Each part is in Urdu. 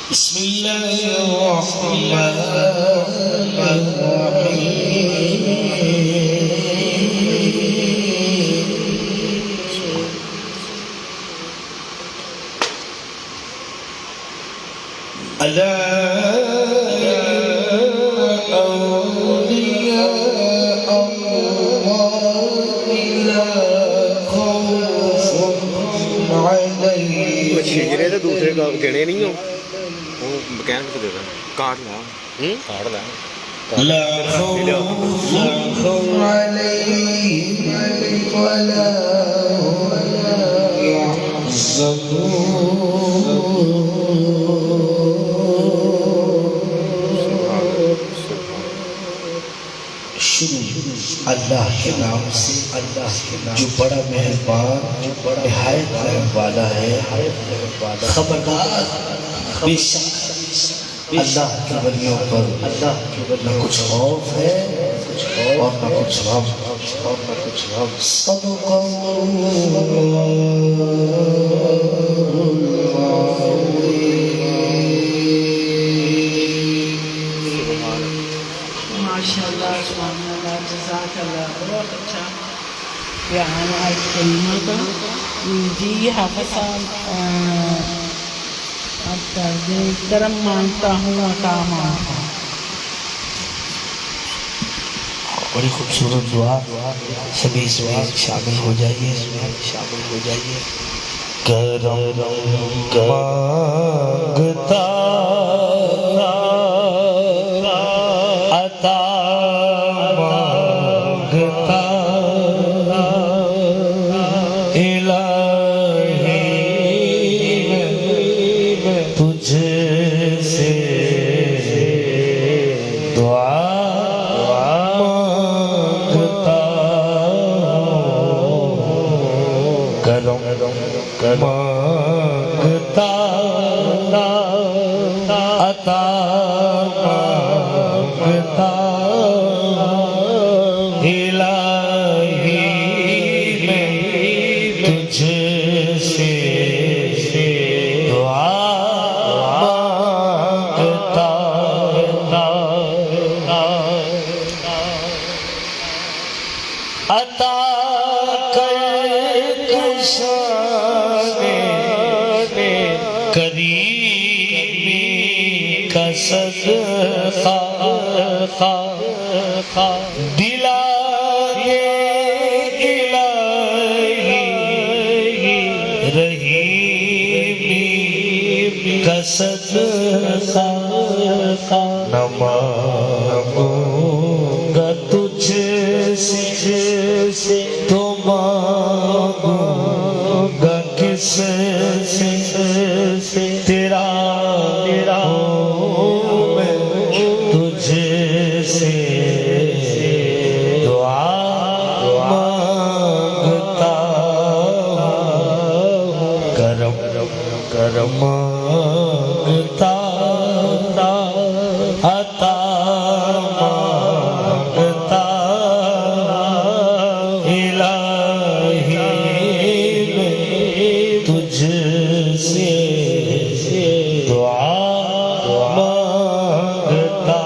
بسم الله الرحمن الرحيم ألا أولياء الله لا خوف عليهم شجرے تو دوسرے گنے نہیں ہو وہ کہن کے دے کاٹ لا کاٹ لا لا خوف عليهم ولا هم يحزنون اللہ کے نام سے جو بڑا مہربان نہایت رحم والا ہے خبردار بے شک اللہ کے ولیوں پر نہ کچھ خوف ہے اور نہ کچھ غم صدق ماشاءاللہ سبحان اللہ جزاک اللہ بہت اچھا بیان آج کلمہ کا جی حافظ صاحب اب کر دیں کرم مانگتا ہوں عطا مانگتا ہوں بڑی خوبصورت دعا سبھی اس میں شامل ہو جائیے کرم مانگتا عطا مانگتا الہی میں تجھ سے دعا مانگتا کرم مانگتا عطا مانگتا الہی میں تجھ سے دعا مانگتا عطا کر شان کریمی کا صدقہ دلا الہی رحیمی کا صدقہ نہ مانگوں گا تجھ سے تو مانگوں گا کس سے تیرا ہوں میں تجھ سے دعا مانگتا کرم مانگتا عطا مانگتا الہی میں تجھ سے دعا مانگتا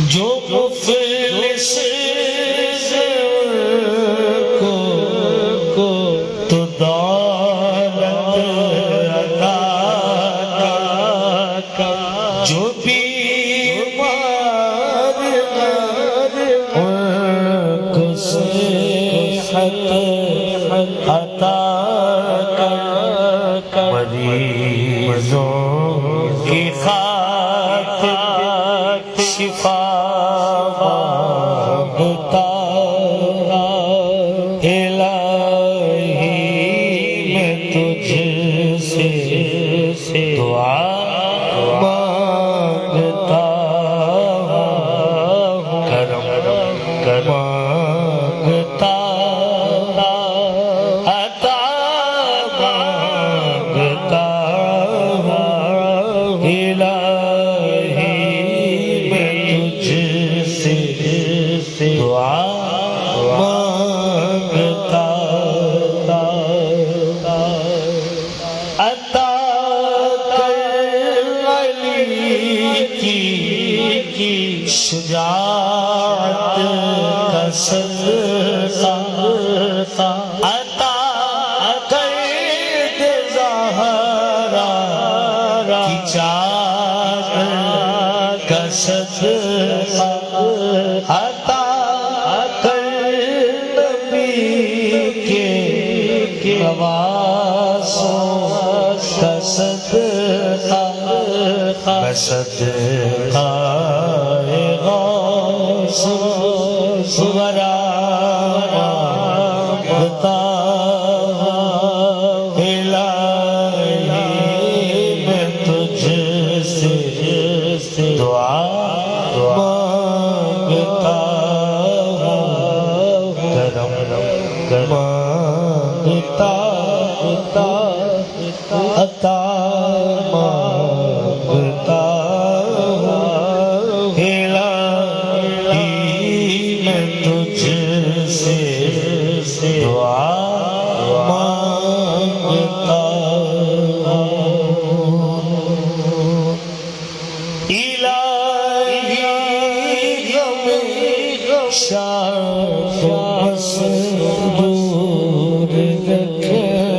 جو مفلس کو تو دولت عطا کر جو بیمار ان کو صحت عطا کر مریضوں کی خاطر شفا مانگتا الہی میں تجھ سے دعا مانگتا کرم مانگتا عطا مانگتا الہی میں تجھ سے دعا مانگتا عطا کر دے زہرا کی چادر کا صدقہ عطا کر نبی کے نوازوں کا صدقہ صدقہ غوث ورا مانگتا الہی میں تجھ سے دعا مانگتا کرم مانگتا عطا مانگتا الہی میں تجھ سے دعا مانگتا الہی غم شاہ مسرور رکھنا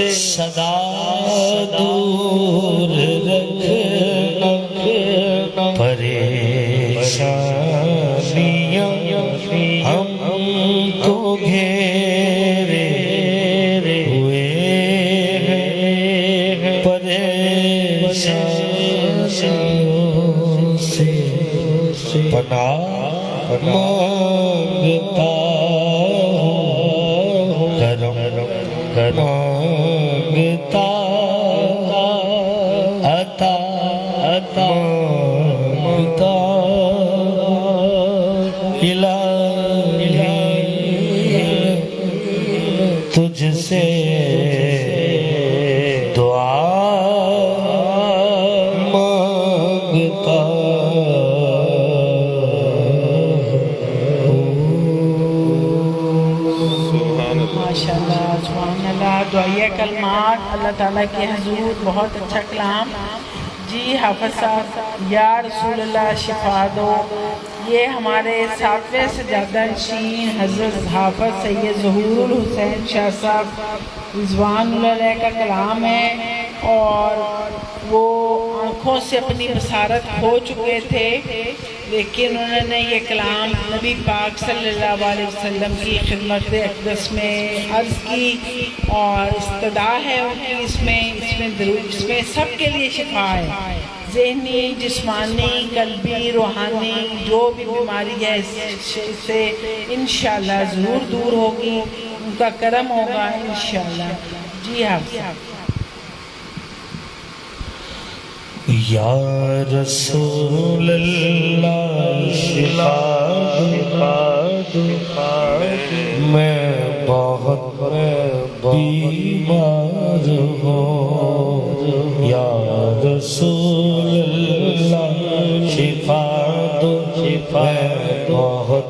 صدا دور رکھنا پریشانیاں ہم کو گھیرے ہوئے ہیں پریشانیوں سے پناہ مانگتا مانگتا عطا مانگتا الہی تجھ سے دعا مانگتا ماشاءاللہ سبحان اللہ. دعائیہ کلمات اللہ تعالیٰ کے حضور. بہت اچھا کلام. جی حافظ صاحب یا رسول اللہ شفا دو. یہ ہمارے 7ویں سجادہ نشین حضرت حافظ سید ظہور الحسین شاہ صاحب رضوان اللہ علیہ کا کلام ہے، اور وہ آنکھوں سے اپنی بصارت کھو چکے تھے، لیکن انہوں نے یہ کلام نبی پاک صلی اللہ علیہ وسلم کی خدمت اقدس میں عرض کی، اور استدعا ہے ان کی اس میں سب کے لیے شفا ہے. ذہنی، جسمانی، قلبی، روحانی جو بھی بیماری ہے اس سے انشاءاللہ ضرور دور ہوگی، ان کا کرم ہوگا انشاءاللہ. جی حافظ. یا رسول اللہ شفا دو، میں بہت بیمار ہوں. یا رسول اللہ شفا دو، میں بہت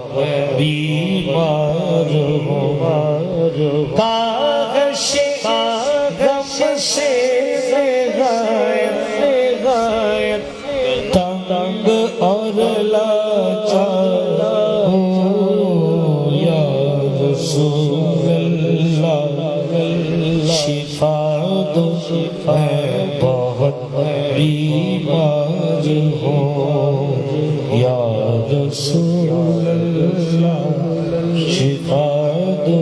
بیمار ہوں. کاغذ غم سے تنگ اور لاچار ہوں. یا رسول اللہ شفا دو، میں بہت بیمار ہوں. یا رسول اللہ شفا دو،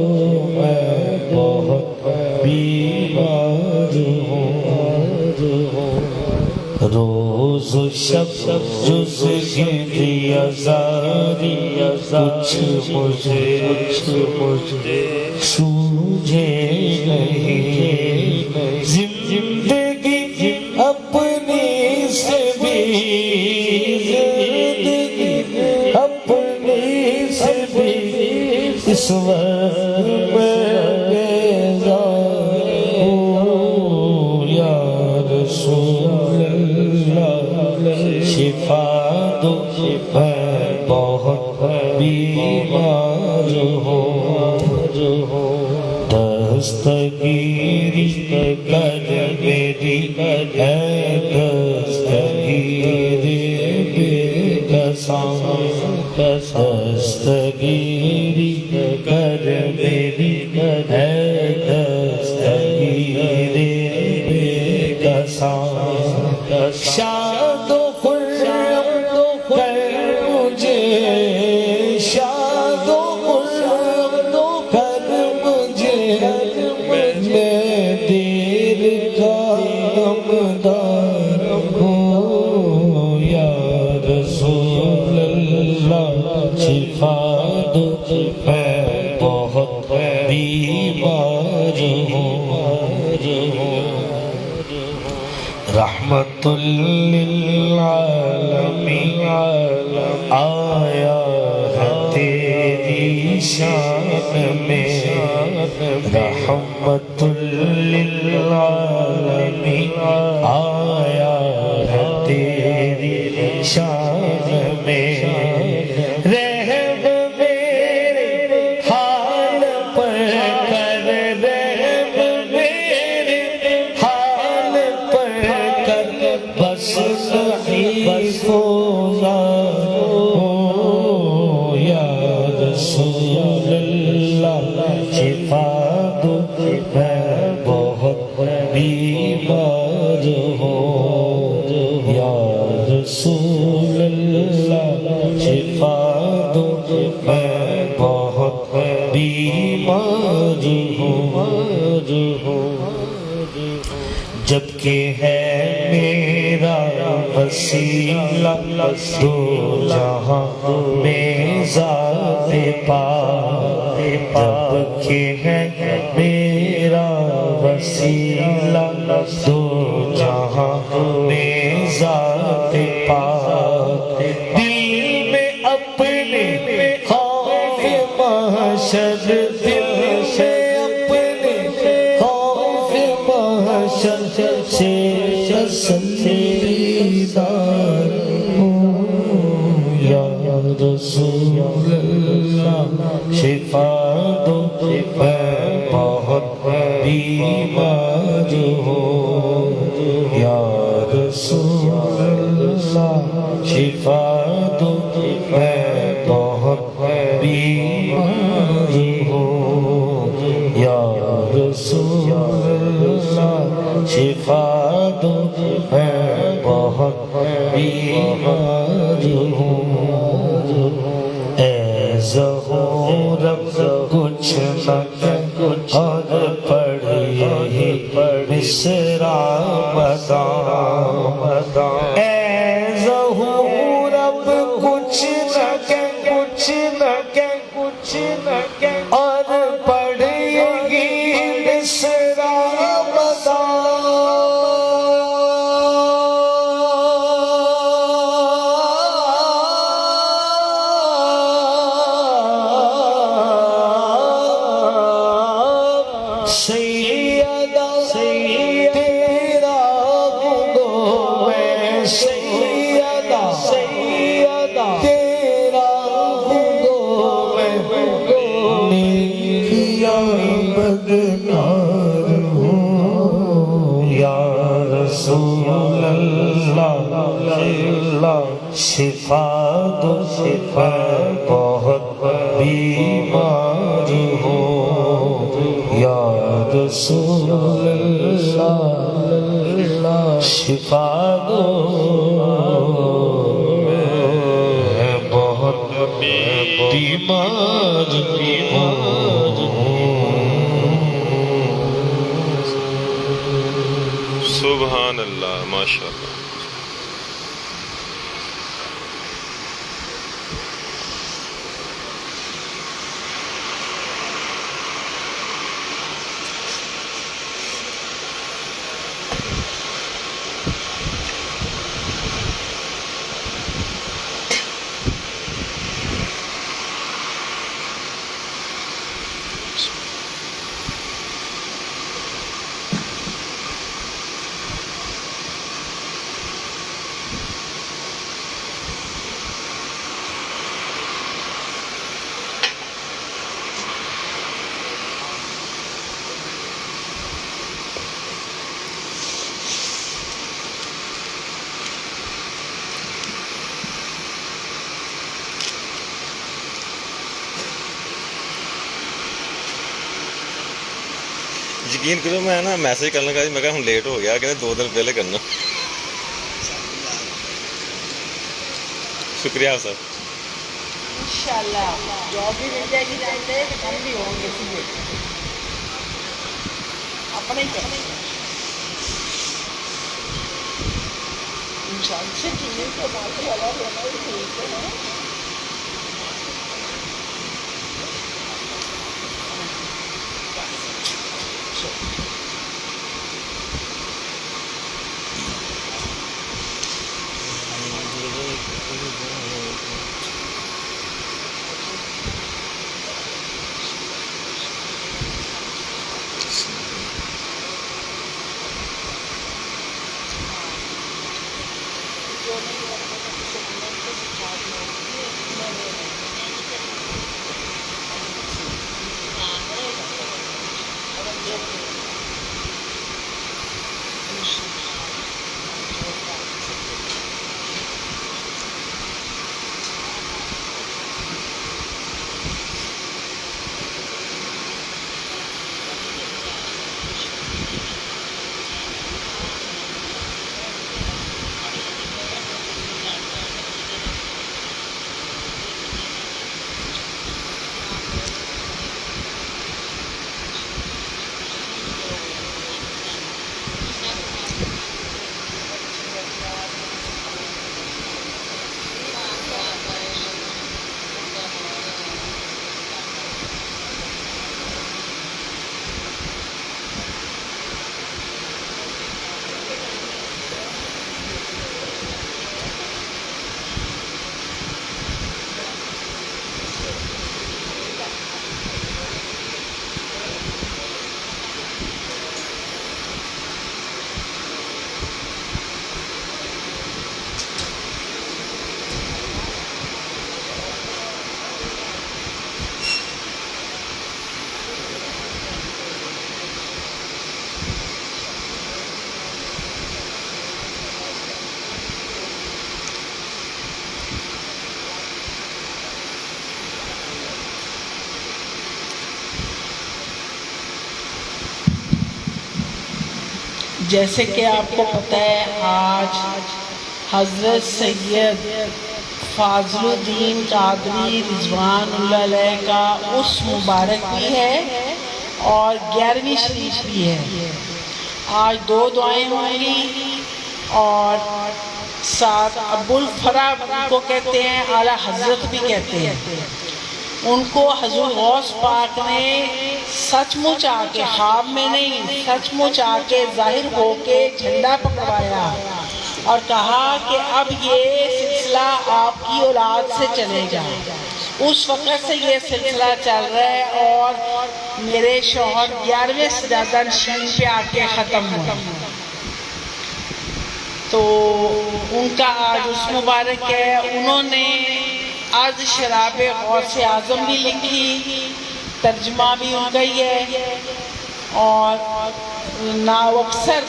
میں بہت بیمار ہوں. روز و شب جز گری ازاری کچھ مجھے سوجھے نہیں. زندگی اپنی سے بھی اس وقت بیزار ہوں. یا رسول شفا دو، میں بہت بیمار ہوں. دستگیری کر میری اے دستگیری شفا دو میں بہت بیمار ہوں رحمت للعالمین آیا ہے تیری شان میں رحمت للعالمین آیا ہے تیری شان میں رحم میرے حال پر کر رحم میرے حال پر کر بس ضعیف و نازک یا رسول اللہ شفا دو میں بہت بیمار ہوں یا رسول اللہ شفا دو میں بہت بیمار ہوں جبکہ ہے میرا وسیلہ دو جہاں میں ذات پاک جبکہ ہے میرا وسیلہ دو جہاں میں ذات پاک دل میں اپنے خوف محشر دل سے اپنے خوف محشر سے تسلیدار ہوں یا رسول اللہ شفا دو میں بہت بیمار ہوں یا رسول اللہ شفا دو میں بہت بیمار ہوں یا رسول اللہ شفا دو میں بہت بیمار ہوں اے ظہور کچھ نہ کچھ اور پڑھیے مصرع مدام اے ظہور اب کچھ نہ کچھ نہ کچھ نہ اور پڑھیے مصرع سیدہ تیرا گو میں سیدہ تیرا گو میں نیکیاں بدنار ہوں یا رسول اللہ شفا دو میں بہت بیمار ہوں یا رسول اللہ شفا دو میں بہت بیمار ہوں سبحان اللہ ماشاء اللہ یقین کرو میں نا میسج کرنے کا میں کہا ہوں لیٹ ہو گیا کہ 2 دن پہلے کرنا شکریہ سر انشاءاللہ جاب بھی مل جائے گی ٹائم پہ کم بھی ہوں گے اپنے ہی کریں انشاءاللہ سے چیزیں تو بات والا ہونا ہی ٹھیک ہے جیسے کہ آپ کو پتہ ہے آج حضرت سید فاضل الدین قادری رضوان اللہ علیہ کا اس مبارک بھی ہے اور 11ویں شریف بھی ہے۔ آج 2 دعائیں ہوں گی اور ساتھ ابو الفرح کو کہتے ہیں، اعلیٰ حضرت بھی کہتے ہیں۔ ان کو حضور غوث پاک نے سچ مچ آ کے، خواب میں نہیں، سچ مچ آ کے ظاہر ہو کے جھنڈا پکڑوایا اور کہا کہ اب یہ سلسلہ آپ کی اولاد سے چلے گا۔ اس وقت سے یہ سلسلہ چل رہا ہے اور میرے شوہر 11ویں سجادہ نشین پہ آ کے ختم ہوا، تو ان کا آج اس مبارک ہے۔ انہوں نے آج شراب غوث اعظم بھی لکھی، ترجمہ بھی ان کا ہی ہے، اور اکثر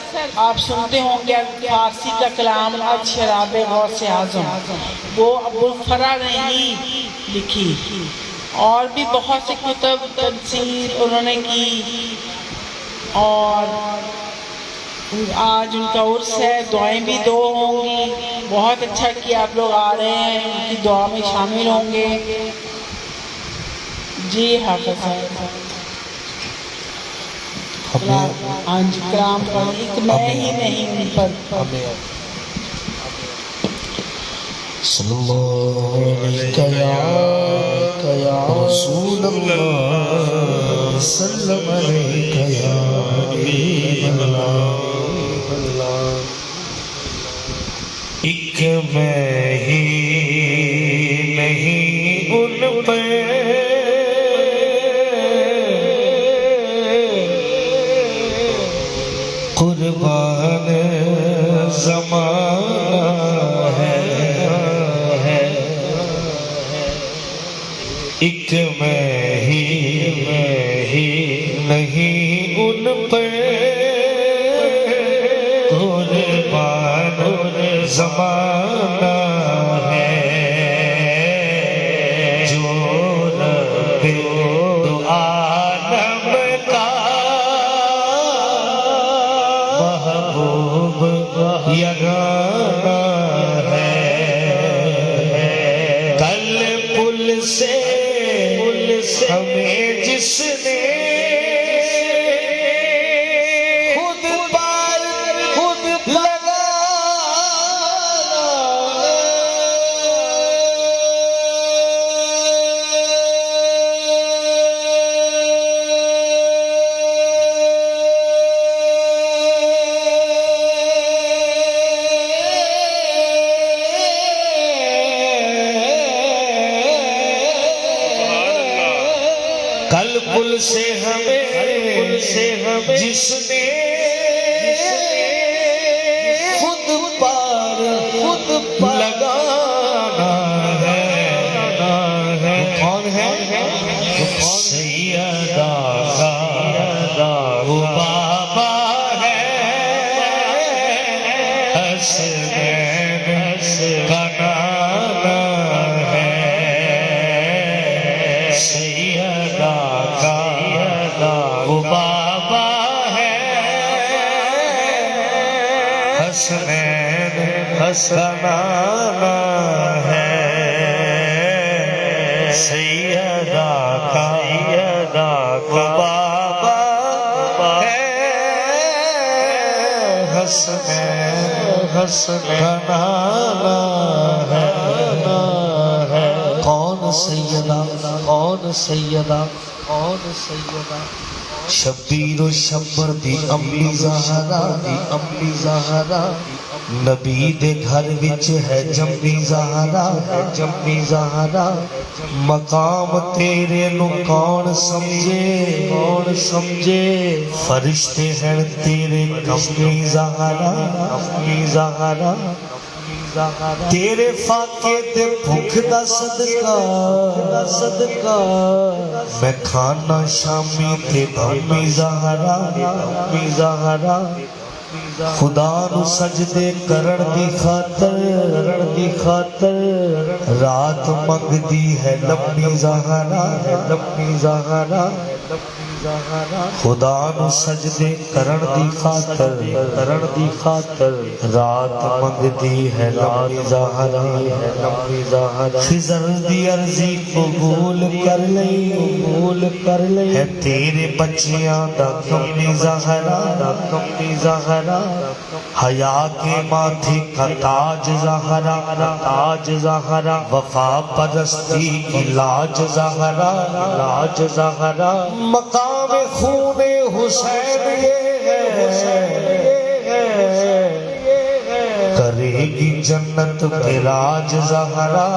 آپ سنتے ہوں گے فارسی کا کلام آج شراب غوث اعظم، وہ ابو الفرح نے ہی لکھی۔ اور بھی بہت سے کتب تنصیر انہوں نے کی، اور آج ان کا عرس ہے، دعائیں بھی 2 ہوں گی۔ بہت اچھا کہ آپ لوگ آ رہے ہیں، ان کی دعا میں شامل ہوں گے۔ جی حافظ صاحب، ہاں جی کلام پڑھیں، ایک میں ہی نہیں ان پر۔ صلی اللہ علیہ یا رسول اللہ، سلم علیہ یا حبیب اللہ۔ ایک میں ہی نہیں ان پہ قربان زمانہ ہے، ایک میں ہی نہیں ان پہ قربان زمانہ ہے، جو رب دو عالم کا محبوب یگانہ ہے۔ کل پل سے ہمیں جس نے کل پل سے ہمیں جس نے خود پار لگانا ہے، کون ہے؟ سیدہ وہ بابا ہے، حسنین کا نانا ہے، سیدہ وہ بابا ہے، حسنین کا نانا ہے، سیدہ وہ بابا ہے، حسنین کا نانا ہے۔ کون سیدہ، کون سیدہ، کون سیدہ؟ شبیر و شبر دی امی زہرا، نبی دے گھر وچ ہے جمی زہرا، مقام تیرے نو کون سمجھے، فرشتے ہیں تیرے کمی زہرا، تیرے فاقے تے بھوک دا صدقہ میں کھانا شامی تے امی زہرا، خدا نو سجدے کرن دی خاطر رات منگدی ہے لمبی زہرا، خدا نو سجدے کرن دی خاطر رات منگدی ہے لمبی زہرا خضر دی عرضی قبول کر لئی ہے تیرے بچیاں دا کمی زہرا حیا کے ماتھے کا تاج زہرا وفا پرستی کی لاج زہرا مقام خون حسین یہ ہے کرے گی جنت پہ راج زہرا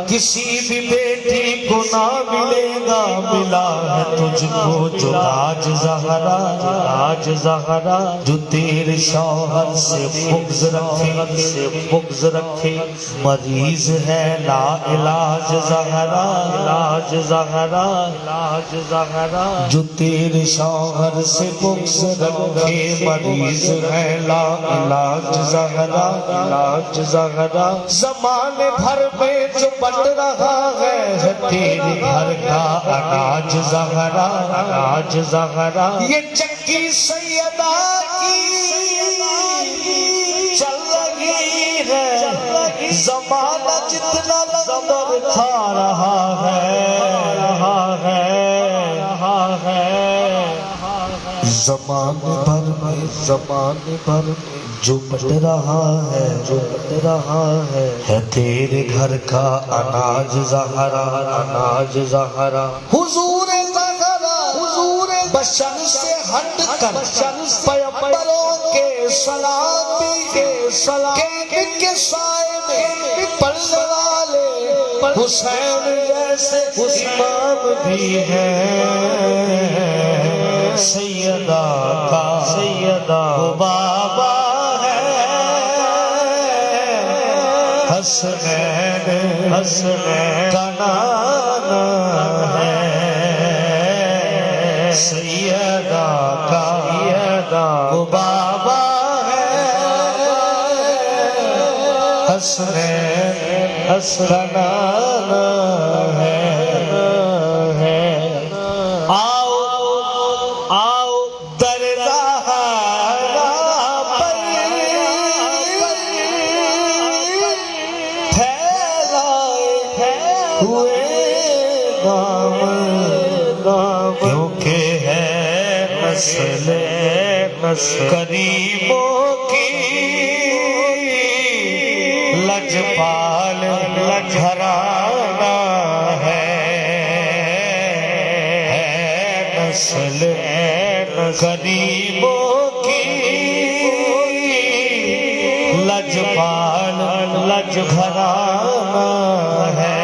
کسی بھی بیٹی کو نہ ملے گا ملا ہے تجھ کو جو راج زہرا جو تیرے شوہر سے بغض رکھے مریض ہے لا علاج زہرا جو تیرے شوہر سے بغض رکھے مریض ہے لا علاج زہرا زمانے بھر میں جو بٹ رہا ہے تیرے گھر کا اناج زہرا یہ چکی سیدہ کی چل رہی ہے زمانہ جتنا لندر کھا رہا ہے زمانے بھر میں جو بٹ رہا ہے تیرے گھر کا اناج زہرا حضور بشر سے ہٹ کر پیغمبروں کے سلامی کے سائے میں پڑھنے والے حسین جیسے امام بھی ہیں سیدہ بابا ہے حسنین کا نانا ہے سیدہ بابا ہے حسنین کا نانا ہے کیونکہ ہے نسل کریموں کی لجپال گھرانہ ہے نسل کریموں کی لجپال گھرانہ ہے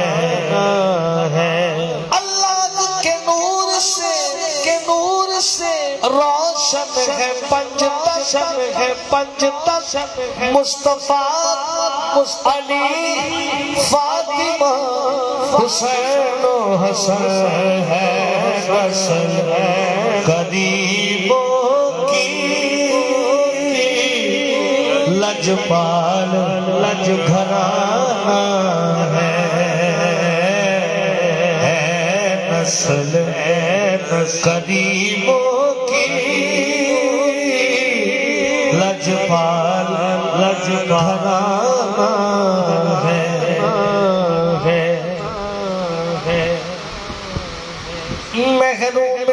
روشن ہے پنجتن مصطفیٰ علی فاطمہ حسین و حسن ہے رسل قریبوں کی لجپال گھرانہ ہے نسل قریبوں کی لجپال گھرانہ ہے محروم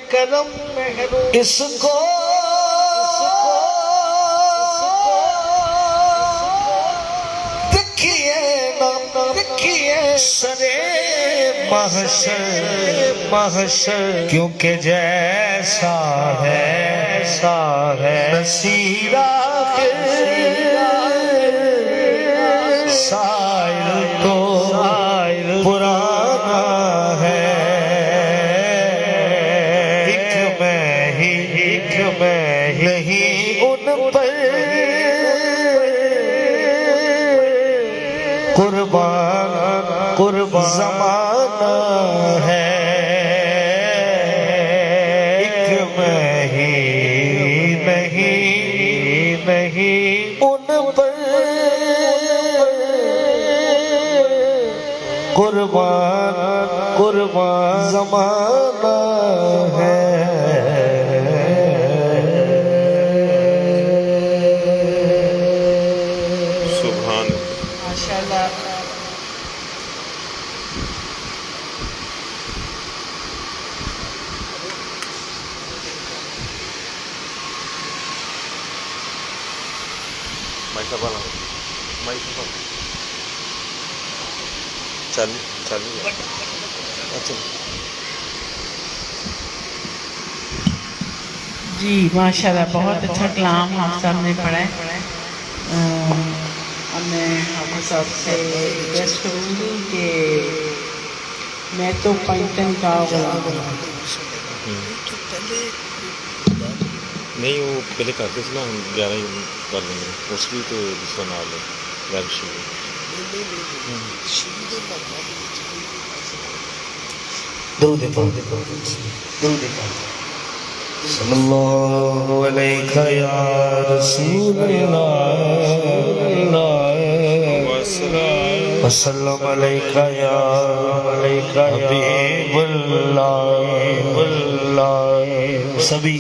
کرم اس کو دیکھیے سرے محشر کیونکہ جیسا ہے نصیرہ سائر تو پرانا ہے ایک میں نہیں ان پر قربان زمانہ ہے ایک میں ہی نہیں ان پر قربان قربان زمانہ ہے سبحان ماشاءاللہ چل اچھا جی ماشاءاللہ بہت اچھا کلام آپ سب نے پڑھا ہے میں حافظ صاحب سے ریکویسٹ کروں گی کہ میں تو پنٹن کا غلام ہوں نہیں وہ پہلے کرتے تھے نا ہم 11 ہی کر لیں گے اس کی تو دوسرا نام ہے غیر شیعہ درود پاک صلی اللہ علیہ یا رسول اللہ وسلم علیہ یا حبیب اللہ سبھی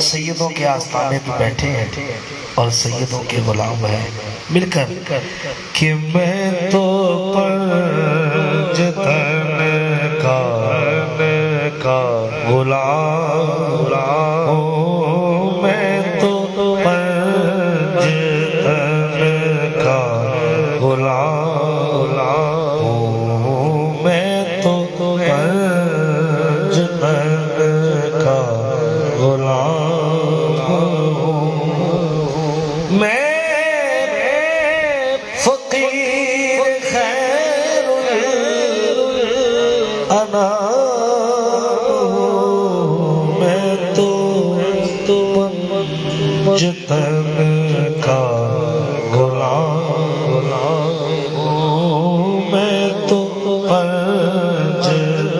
سیدوں کے آستانے پہ بیٹھے ہیں اور سیدوں کے غلام ہیں مل کر کہ میں تو پنج تن کا غلام ہوں میں تو پنج تن کا غلام ہوں میں تو پنج تن کا غلام ہوں میں فقیر خیر الانام میں تو پنج تن کا غلام ہوں میں تو پنج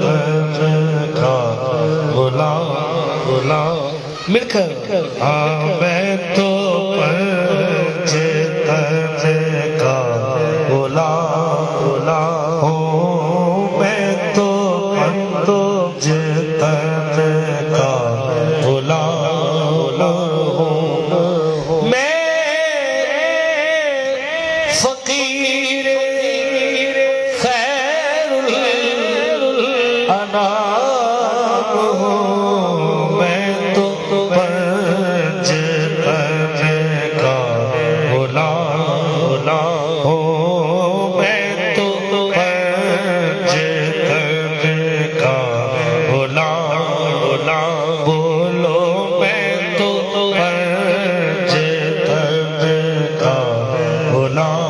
تن کا غلام مل کر میں تو پنج تن کا غلام ہوں میں تو پنج تن کا غلام ہوں میں فقیر خیر الانام ہوں میں تو پنج تن کا غلام ہوں میں تو پنج تن کا غلام بولو میں تو پنج تن کا غلام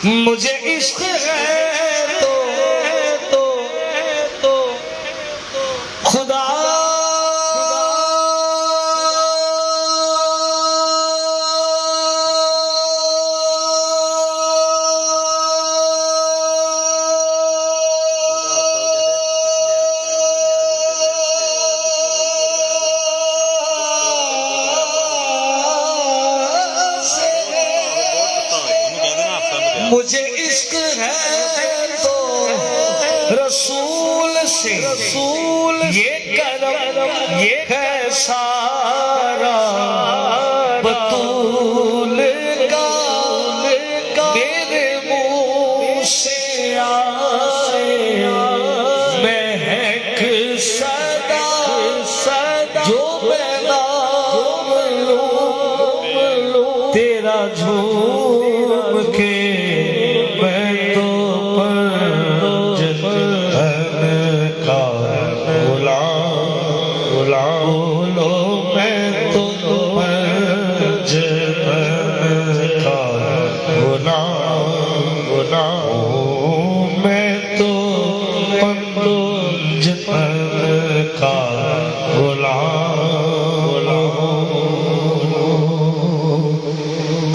مجھے عشق ہے تو خدا مجھے عشق ہے تو رسول سے یہ کرم یہ ہے سارا بطول کا میرے منہ سے آئے مہک صدا جو میں نام لوں تیرا جھوم کے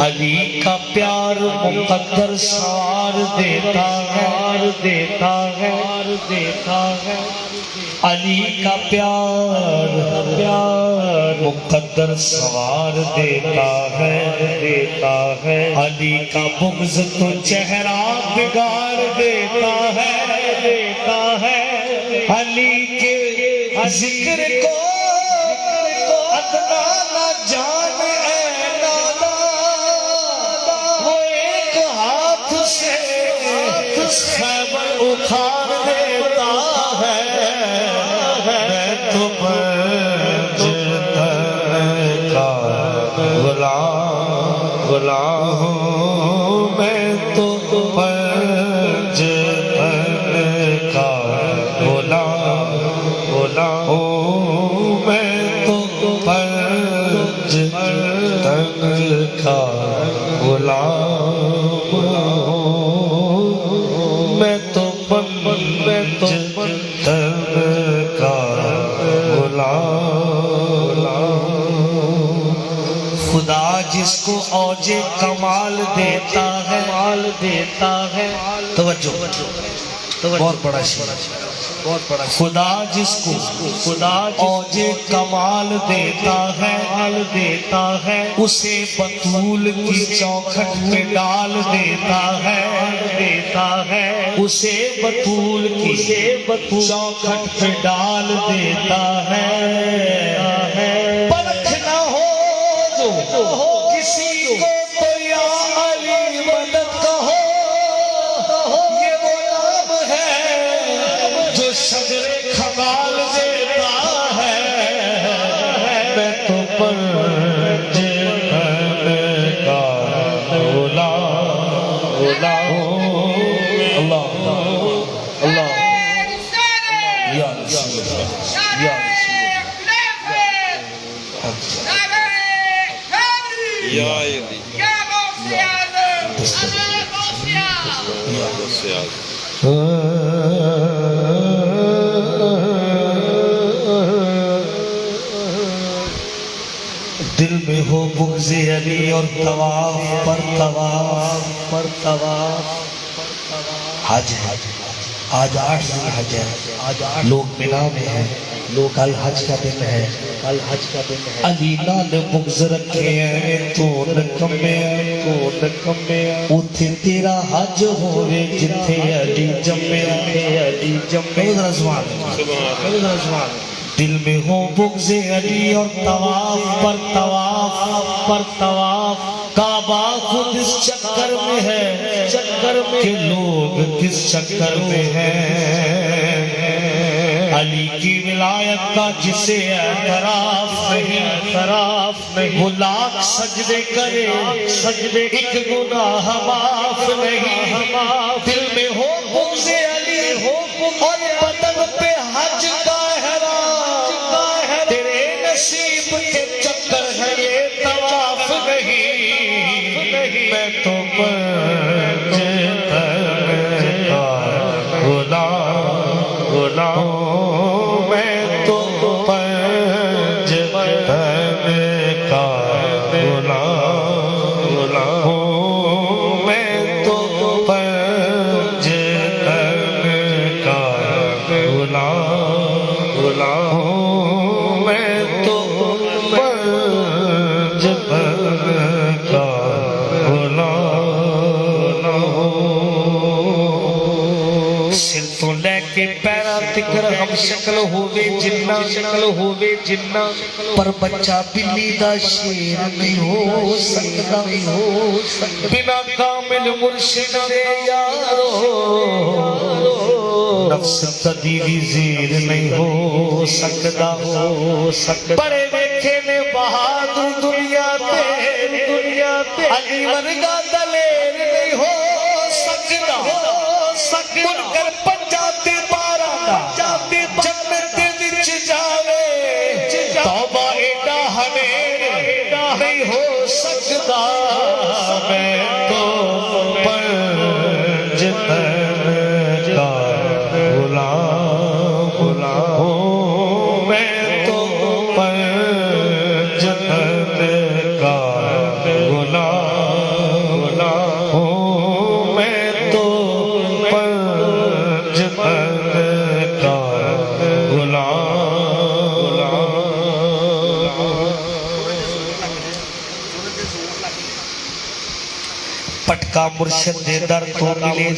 علی کا پیار مقدر سار دیتا ہے علی کا پیار مقدر سوار دیتا ہے علی کا بغض تو چہرہ بگاڑ دیتا ہے علی کے ذکر کو ادنا نہ جان اے نانا وہ ایک ہاتھ سے خیمہ اکھاڑ دیتا ہے میں تو پنج تن کا غلام ہوں میں تو پنج تن کا غلام ہوں میں تو پنج تن کا غلام ہوں میں تو پنج تن کا غلام خدا جس کو اوج کمال دیتا ہے توجہ بہت بڑا شعر خدا جس کو اوج کمال دیتا ہے اسے بطول کی چوکھٹ پہ ڈال دیتا ہے اسے بطول کی چوکھٹ پہ ڈال دیتا ہے پرکھ نہ ہو جو کسی کو تو یا علی مدد کہو یہ وہ نام ہے جو شجر خمال دیتا ہے میں تو پنج تن کا غلام ہوں اللہ یا رسول اللہ یا یا علی دل میں ہو بغض علی اور طواف پر طواف حج ہے آج 8 دن حج ہے لوگ منا میں ہیں کل حج کا دن ہے علی نال بغض رکھے ہیں تو نکمے اتھے تیرا حج ہوئے جتھے علی جمے دل میں ہو بغض علی اور طواف پر طواف کعبہ خود اس چکر میں ہے کہ لوگ کس چکر میں ہیں علی کی ولایت کا جسے اعتراف نہیں وہ لاکھ سجدے کرے ایک گناہ معاف نہیں دل میں ہو بغض علی اور بدن پہ حج کا احرام تیرے نصیب کے چکر ہے یہ طواف نہیں میں تو پنج تن کا غلام میں تو پنج تن کا غلام ہوں میں تو پنج تن کا غلام ہوں میں تو پنج تن کا غلام سر تو لے کے پیرا تکر ہم شکل ہووے جنہ پر بچہ بلی دا شیر نہیں ہو سکتا بنا کامل مرشد دے یارو نفس کدی بھی زیر نہیں ہو سکتا بڑے دیکھے نے بہادر دنیا تے علی ورگا دلیر نہیں ہو سکتا من کر پنجاتے بارہ جنت وچ جاوے توبہ ایڈا ہمیں نہیں ہو سکتا میں تو پنج تن کا غلام ہوں میں تو پنج تن کا غلام ہوں میں تو پنج تن کا غلام پٹکا مرشد دے در تو ملے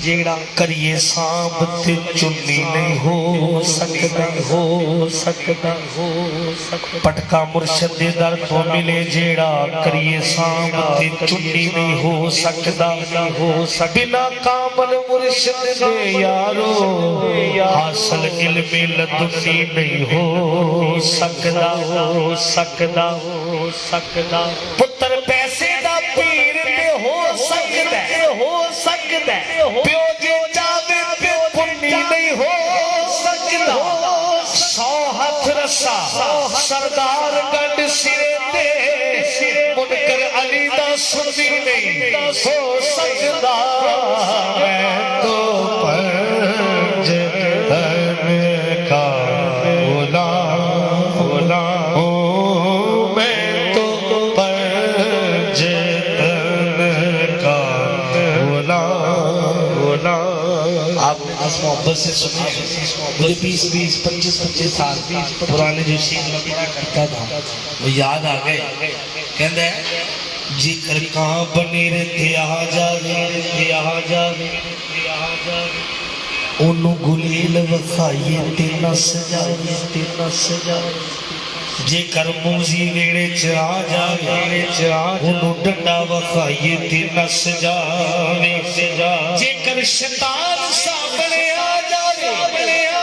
جیڑا کریے سانب تے چنی نہیں ہو سکتا پٹکا مرشد دے در تو ملے جیڑا کریے سانب تے چنی نہیں ہو سکتا بنا کامل مرشد دے یارو حاصل علم لدنی نہیں ہو سکتا پتر پیسے دا پیر تے ہو سکتا پیو جے جاوے پہ پنی نہیں ہو سکتا 100 ہاتھ رسا سردار گنڈ سرے تے منکر علی دا سنی نہیں ہو سکتا میں تو پنج دن کا محبت سے سنی مجھے 20-25 سال پرانے جو شیخ میں پڑھا کرتا تھا وہ یاد آگئے کہندہ ہے جی کر کہاں بنی رہتے آ جاوے انہوں گلیل وخائیے تے نس جاوے جے کر موزی ویڑے چاہ جاوے انہوں ڈنڈا وخائیے تے نس جاوے جے کر شیطان سامنے آ جاوے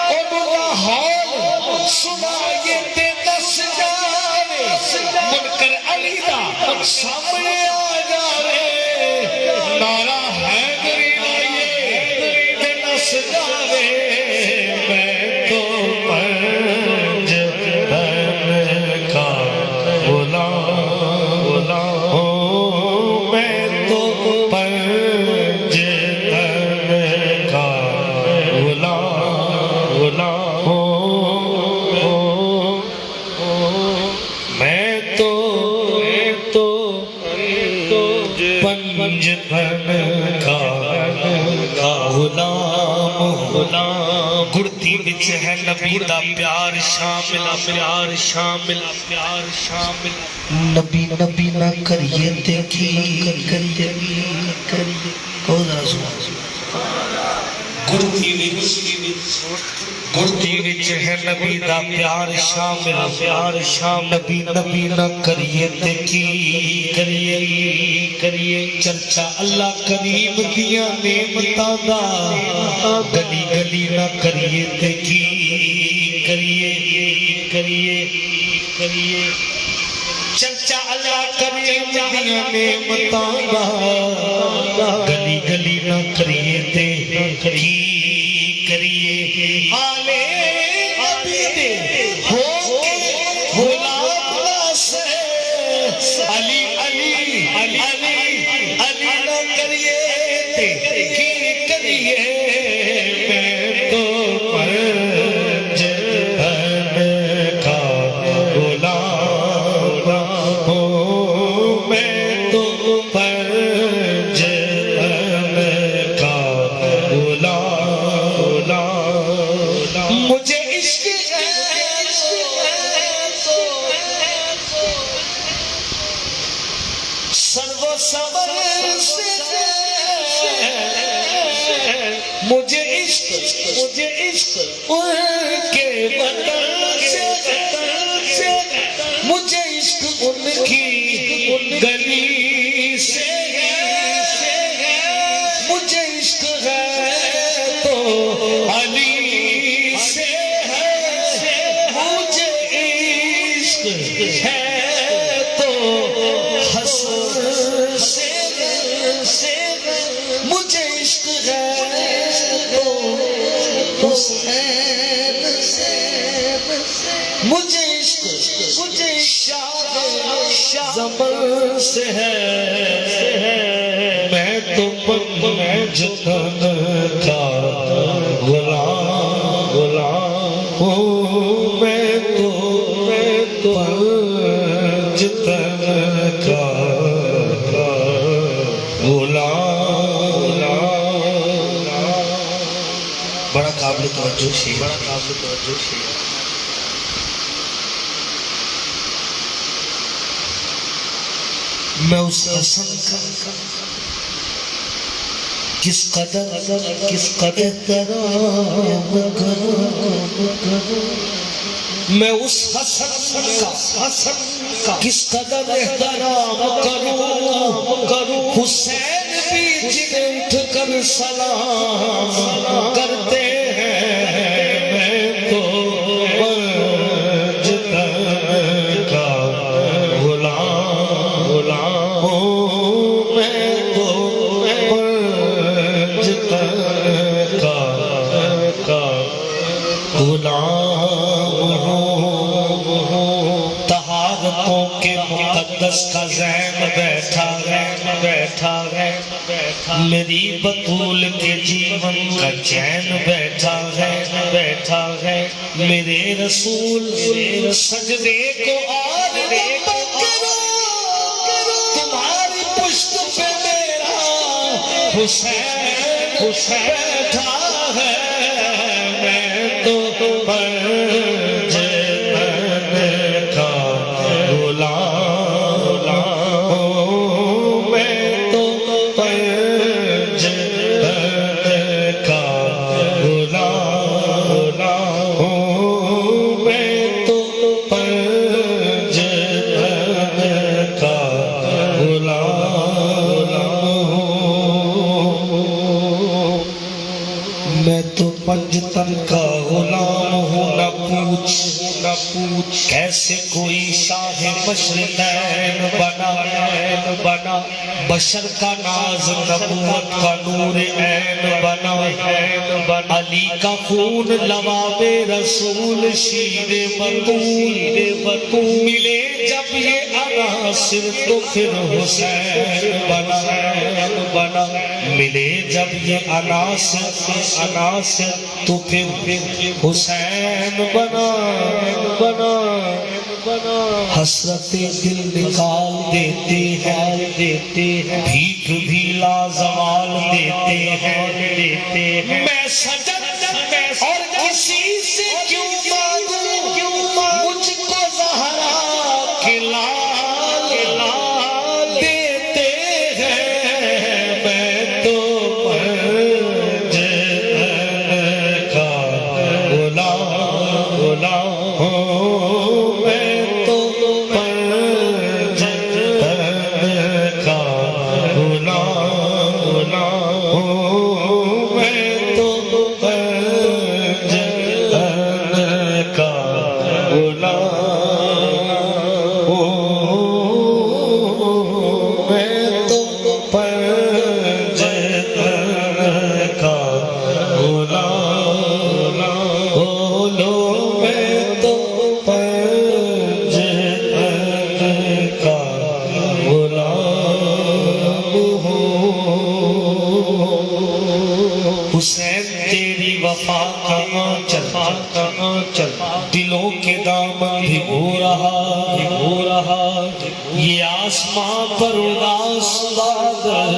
انہوں حال سنائیے تے نس جاوے منکر علی دا سامنے آ جاوے نارا ہے گری لائیے تے نس جاوے میں تو پنج دن کا غلام میں تو پنج دن کا غلام میں تو پنج دن کا غلام گڑتی وچ ہے نبی دا پیار شامل نبی نہ کریے تے کی کریے کہو ذرا سبحان گڑتی وچ ہے نبی دا پیار شامل نبی نہ کریے تے کی کریے چرچا اللہ کریم دیاں نعمتاں دا گلی نہ کریے تے کی کریے چرچا اللہ کریم دیاں نعمتاں دا گلی نہ کریے تے کی کریے آلے نبی دے ہو کے غلام سے علی نہ کریے تے کی کریے میں تو پنج دن کا غلام ہوں میں تو پنج دن کا غلام مجھے عشق سرو صبر سے مجھے عشق ان کے وطن سے مجھے عشق ان کی گلی سے مجھے عشق ہے تو علی سے ہے مجھے عشق ہے تو حسن سے مجھے عشق ہے تو حسین سے مجھے شاہ زمن سے ہے میں تو پنج دن کا غلام ہوں میں تو پنج دن کا غلام بڑا قابل توجہ شیعہ میں اس حسن کا کس قدر احترام کروں، میں اس حسن کا کس قدر احترام کروں، حسین بھی جنہیں اٹھ کر سلام کرتے ہیں، میں تو برج کا غلام ہوں، میں تو برج کا غلام ہوں، طہارتوں کے مقدس کا زین بیٹھا ہے، میری بطول کے جیون کا چین بیٹھا ہے، میرے رسول سجدے کو اور کرو، تمہاری پشت پہ میرا حسین بیٹھا ہے، میں تو برج کا غلام ہوں، میں تو برج کا غلام ہوں، میں تو برج کا غلام ہوں، میں تو پنجتن کا غلام ہوں، نہ پوچھ کیسے کوئی شاہ مشرقین بنا، بشر کا ناز نبوت کا نور عین بنا، علی کا خون لباب رسول شیر بطول، ملے جب یہ عناصر تو پھر حسین بنا، ملے جب یہ عناصر تو پھر حسین بنا، حسرت دل نکال دیتے ہیں، بھیک بھی لازوال دیتے ہیں، میں سجد اور کسی سے کیوں مانگوں، مجھ کو زہرا کے لال دیتے ہیں، میں تو برج کا غلام ہوں، میں تو برج کا غلام ہوں، میں تو برج کا غلام ہوں، میں تو برج کا غلام بولو، میں تو برج کا غلام ہوں، حسین تیری وفا کا آنچل دلوں کے دامن بھگو رہا، یہ آسمان پر اداس بادل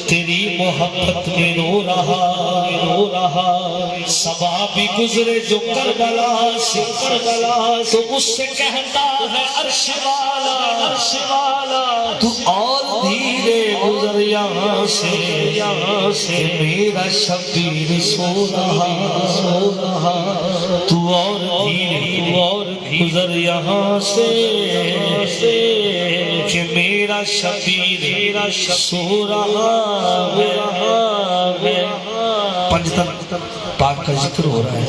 تیری محبت میں رو رہا، صبا بھی گزرے جو کربلا سے، تو اس سے کہتا ہے عرش والا تو اور دھیرے گزر یہاں سے، میرا شبیر سو رہا، تو اور دھیرے گزر یہاں سے، کہ میرا شبیر سو رہا ہے۔ پنجتن پاک کا ذکر ہو رہا ہے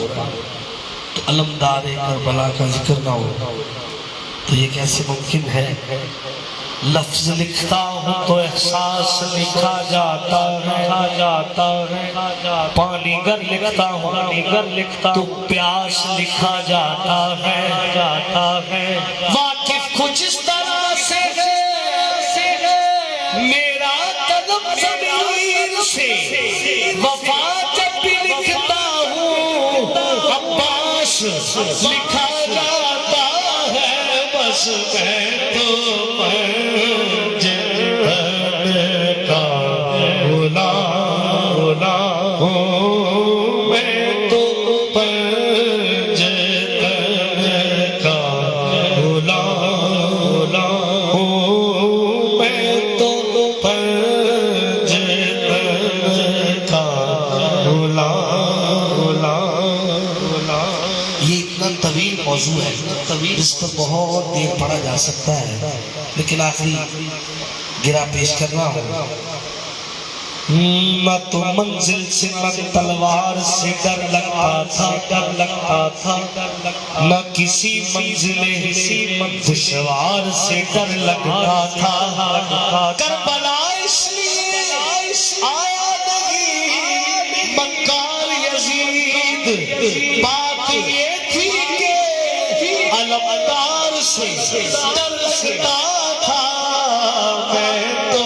تو علمدار کربلا کا ذکر نہ ہو تو یہ کیسے ممکن ہے؟ لفظ لکھتا ہوں تو احساس لکھا جاتا ہے، پانی گر لکھتا ہوں تو پیاس لکھا جاتا ہے، واقف کچھ اس طرح سے ہے میرا قلم ضمیر سے، وفا جب بھی لکھتا ہوں عباس لکھا جاتا ہے، بس میں تو برج کا غلام ہوں، میں تو برج کا غلام ہوں، موضوع ہے، جس پر بہت دیر پڑھا جا سکتا ہے، لیکن آخری گرا پیش کر رہا ہوں۔ نہ تو منزل سے نہ تلوار سے ڈر لگتا تھا، نہ کسی منزل دشوار سے ڈر لگتا تھا۔ کربلا اس لیے آیا نہیں مکار یزید، بات یہ تھی کہ علمدار سے ڈرتا تھا۔ میں تو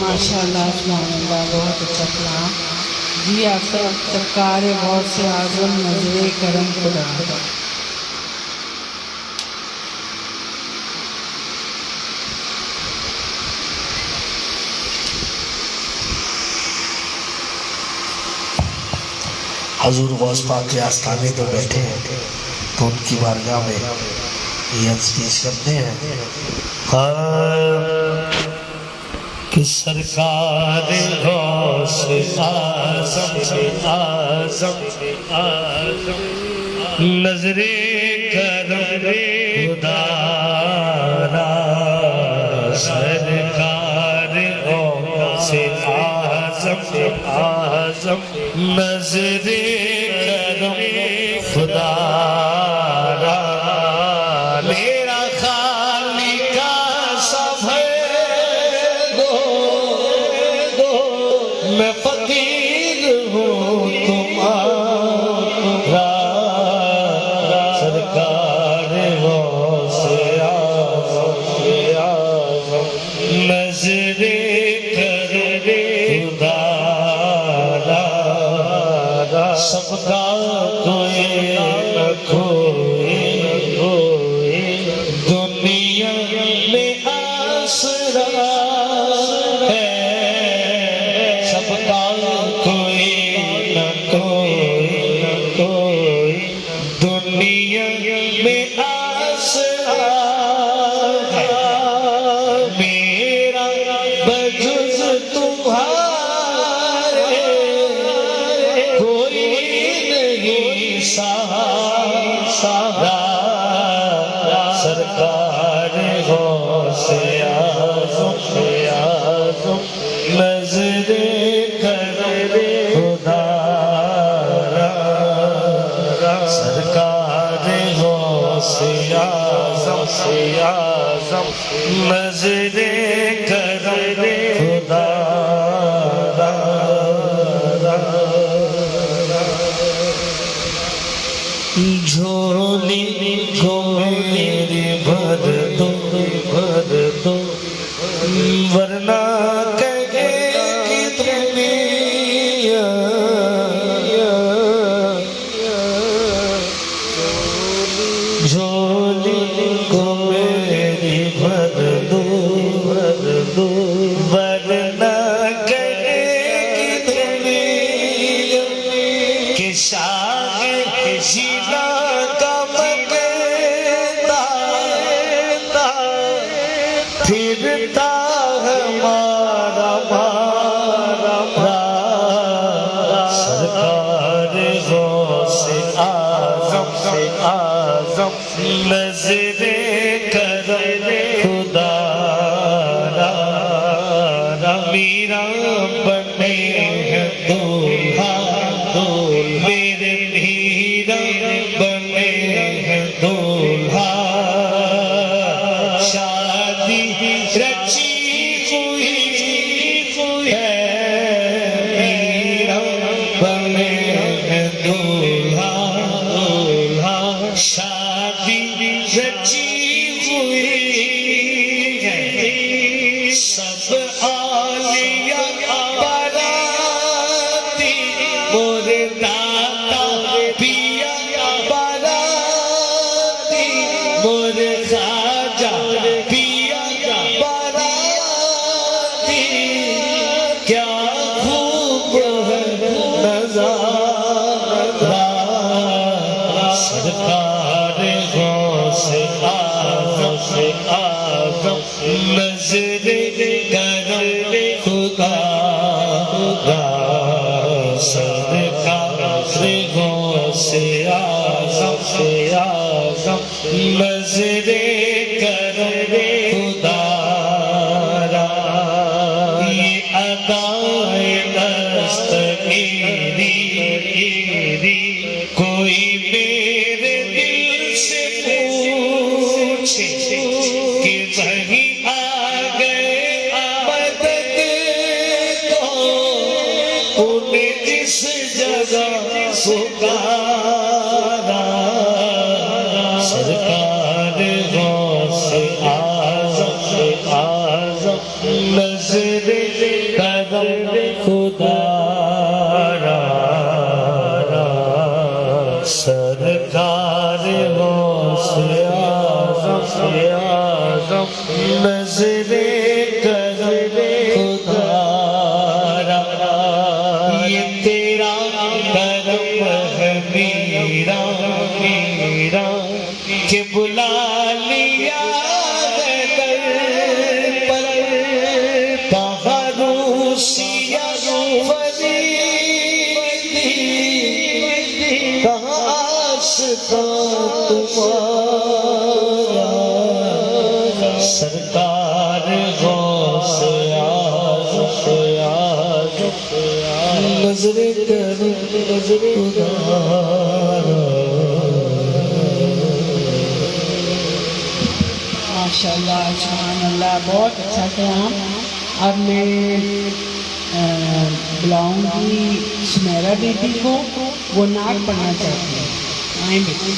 ماشاءاللہ سبحان اللہ، بہت اچھا کلام جی۔ آپ سرکار غوث اعظم نظر کرم خدا۔ حضور غوث پاک کے آستانے پہ بیٹھے ہیں تو ان کی بارگاہ میں یہ عرض پیش کرتے ہیں کہ سرکار غوث اعظم نظر کرم خدا را، سرکار غوث اعظم نظر کرم خدا را، میرا خالق سب میں فقیر ہوں تمہارا، سرکار غوث اعظم نظر کرم خدا را، سب کا کوئی نہ کوئی دنیا میں آسرا ہے، سب کا کوئی نہ کوئی دنیا میں آسرا ہے، میرا بجز تمہارے کوئی نہیں سہارا، سرکار غوث اعظم نظر کرم خدا را، سرکار غوث اعظم نظر کرم خدا را۔ جھولی کو میری بھر دو ورنہ کہے گی دنیا، جھولی کو میری بھر دو ورنہ کہے گی دنیا کہ شاہ جینا کا مگتا پھرتا ہے ہمارا سرکار غوث اعظم نظر کرم خدا را میرا بنے ہیں دولہا میرے میرا بنے ہیں دولہا شادی رچی ہوئی ہے میرا بنے ہیں دولہا شادی رچی ہوئی ہے سب آلیاں باراتی مورے داتا پیا باراتی مورے خواجہ پیا باراتی کیا خوب ہے نظارہ سرکار غوث اعظم نظر کرم خدا را سرکار غوث اعظم نظر کرم خدا را یہ ادائے دست میری کوئی میرے دل سے پوچھے کہ وہیں آ گئے مدد کو انہیں جس جگہ پکارا سرکار غوث اعظم نظر کرم خدا را سرکار غوث اعظم نظر کرم خدا را یہ تیرا کرم ہے میرا کہ بلا لیا ہے در پر بہروسیا فریدی کہاں آشقاں تمہارا سرکار غوث اعظم نظر کرم خدا را ماشاءاللہ سبحان اللہ بہت اچھا قیام اب میں بلاؤں گی سمیرہ بیٹی کو وہ نعت پڑھنا چاہتی ہے آئیں بیٹی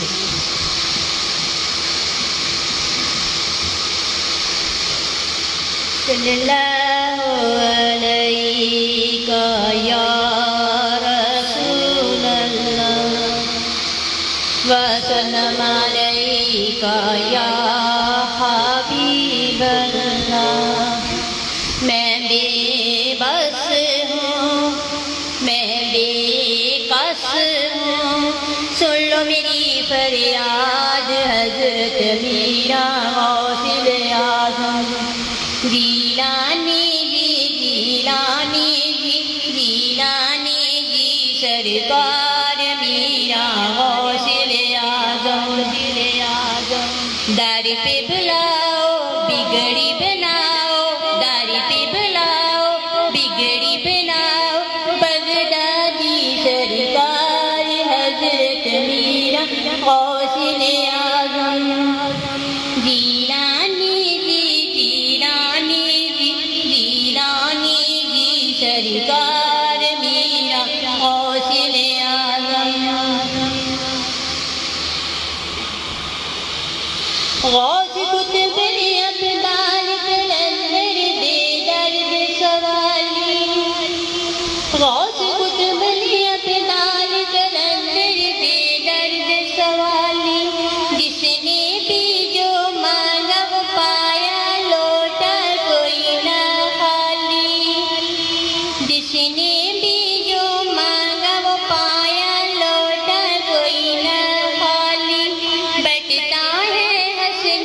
صلی اللہ علیہ یا رسول اللہ وسلم علیہ یا حبیب اللہ میں بے بس ہوں میں بے کس ہوں سن لو میری فریاد حضرت میرا غوث اعظم جیلانی جی سرکار میرا غوث اعظم در پہ بلاؤ بگڑی بناؤ در پہ بلاؤ بگڑی بناؤ بغدادی سرکار حضرت میرا غوث اعظم جیلانی جی سرکار میرا غوث اعظم غوث قطب ابدال کلندر دے درد سوالی غوث قطب ابدال کلندر دے درد سوالی جس نے بھی جو مانگا وہ پایا لوٹا کوئی نہ خالی جس نے بھی جو مانگا وہ پایا لوٹا کوئی نہ خالی بٹتا ہے حسن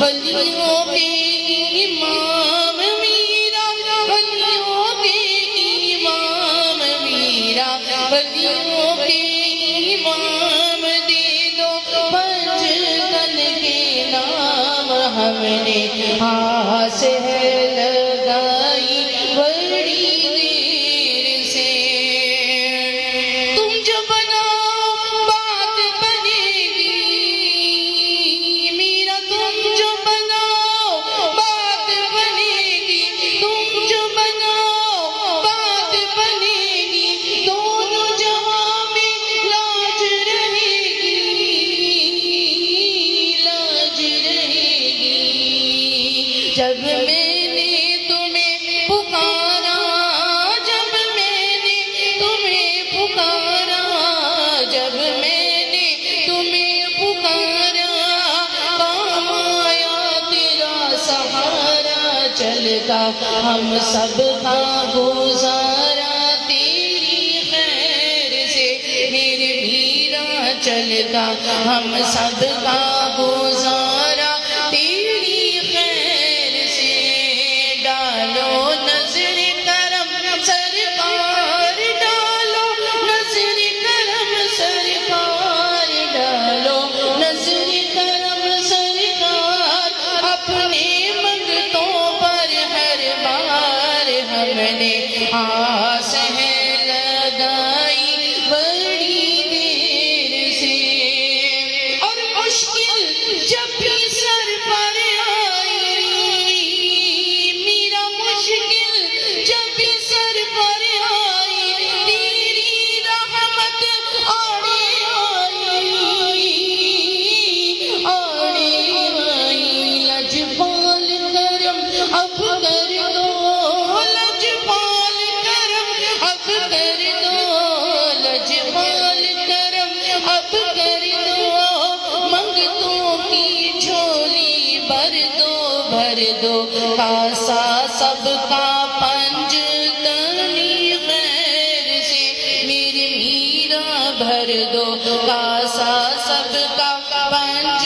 ولیوں کے امام میرا ولیوں کے امام میرا ولیوں کے امام دے دو پنج تن کے نام ہم نے آس ہے لگائی بڑی دیر سے تم جو بناؤ بات بنے گی میرا تم جو بناؤ بات بنے گی تم جو بناؤ بات بنے گی دونوں جہاں میں لاج رہے گی لاج رہے گی جب میں نے تمہیں پکارا جب میں نے تمہیں پکارا جب میں نے تمہیں پکارا کام آیا تیرا سہارا چلتا ہم سب کا گزارا تیری خیر سے میرے میرا چلتا ہم سب کا گزارا تیری خیر سے ڈالو نظر کرم سرکار ڈالو نظر کرم سرکار ڈالو نظر کرم سرکار اپنے منگتوں پر ہر بار ہم نے آس ہے لگائی بڑی دیر سے اور مشکل جب بھی سر پر آئی میرا مشکل جب بھی سر پر آئی تیری رحمت آڑے آئی لجپال کرم اب کر دو لجپال کرم اب کر دو لجپال کرم اب کر دو منگتوں کی جھولی بھر دو کاسا سب کا پنج تنی خیر سے میرے میرا بھر دو کاسا سب کا پنج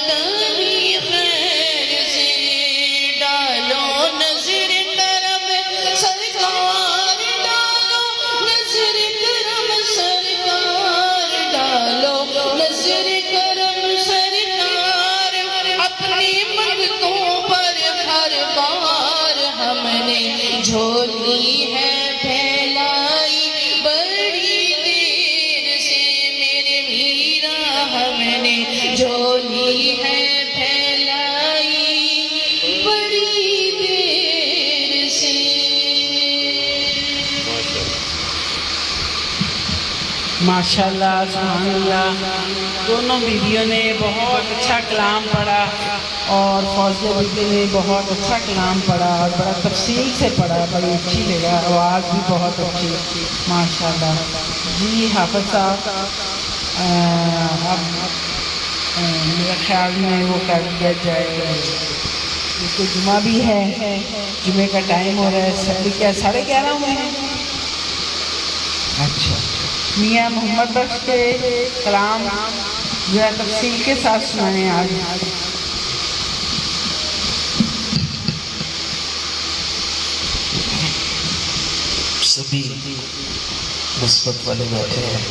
تنی خیر سے ڈالو نظر کرم سرکار ڈالو نظر کرم سرکار ڈالو نظر کرم سرکار اپنی منگتوں پر ہر بار ہم نے جھولی ہے پھیلائی بڑی دیر سے میرے میرا ہم نے جھولی ہے پھیلائی بڑی دیر سے ماشاءاللہ سبحان اللہ دونوں بیویوں نے بہت اچھا کلام پڑھا اور فوزیہ بیوی نے بہت اچھا کلام پڑھا اور بڑا تفصیل سے پڑھا بڑی اچھی لگا آواز بھی بہت اچھی ماشاءاللہ جی حافظ صاحب اب میرے خیال میں وہ کر دیا جائے کیونکہ جمعہ بھی ہے جمعے کا ٹائم ہو رہا ہے سبھی کیا 11:30 ہوئے ہیں اچھا میاں محمد بخش کے کلام ذرا تفصیل کے ساتھ سنائیں آج سبھی نسبت والے بیٹھے ہیں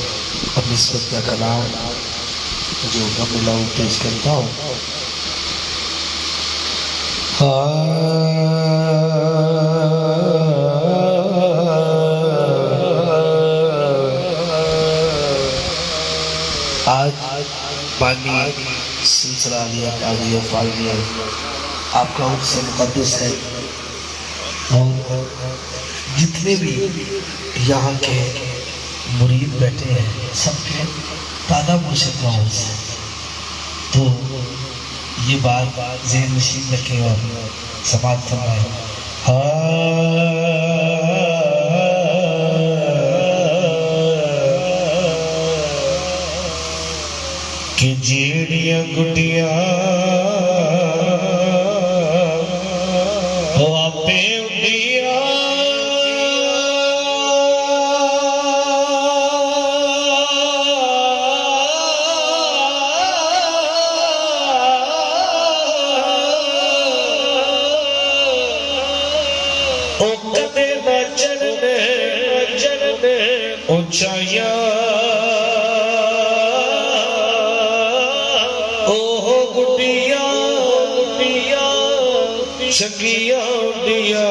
اور نسبت کا کلام جو ملا وہ پیش کرتا ہوں آج بانی سلسلہ علیہ قاضیہ فاضلیہ آپ کا ان سے مقدس ہے اور جتنے بھی یہاں کے مرید بیٹھے ہیں سب کے تازہ مرشد گاؤں سے تو یہ بات ذہن نشین رکھیں اور سماعت فرمائیں کہ جیڑیاں گڈیاں وہ آپے اڈیاں اونچایا اوہ گڈیا چنگیا اڈیا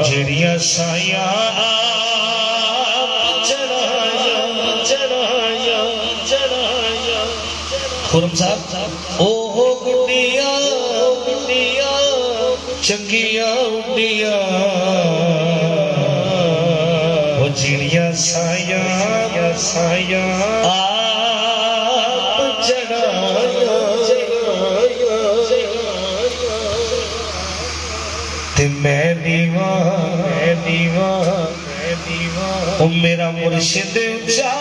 جڑیاں سایاں خرم صاحب اوہ گڈیا چنگیا اڈیا وہ جڑیاں سایاں آپ چڑھایا تے میں دیواں او میرا مرشد اونچا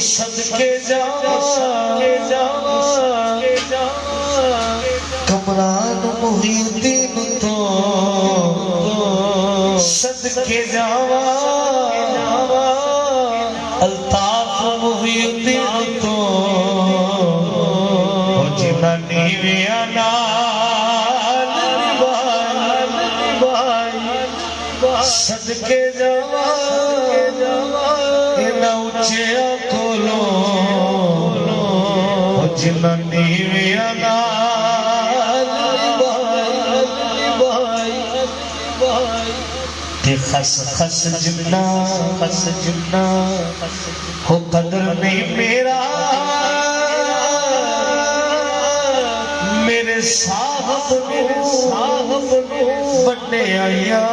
صدقے جاواں کمران محی الدین تو صدقے جاواں الطاف محی الدین تو جنہ نیویاں نال نبھائی صدقے جاواں انہاں اونچیاں جنہ نیویاں نال نبھائی تے خس جنہ ہو قدر نہیں میرا میرے صاحب بننے آیا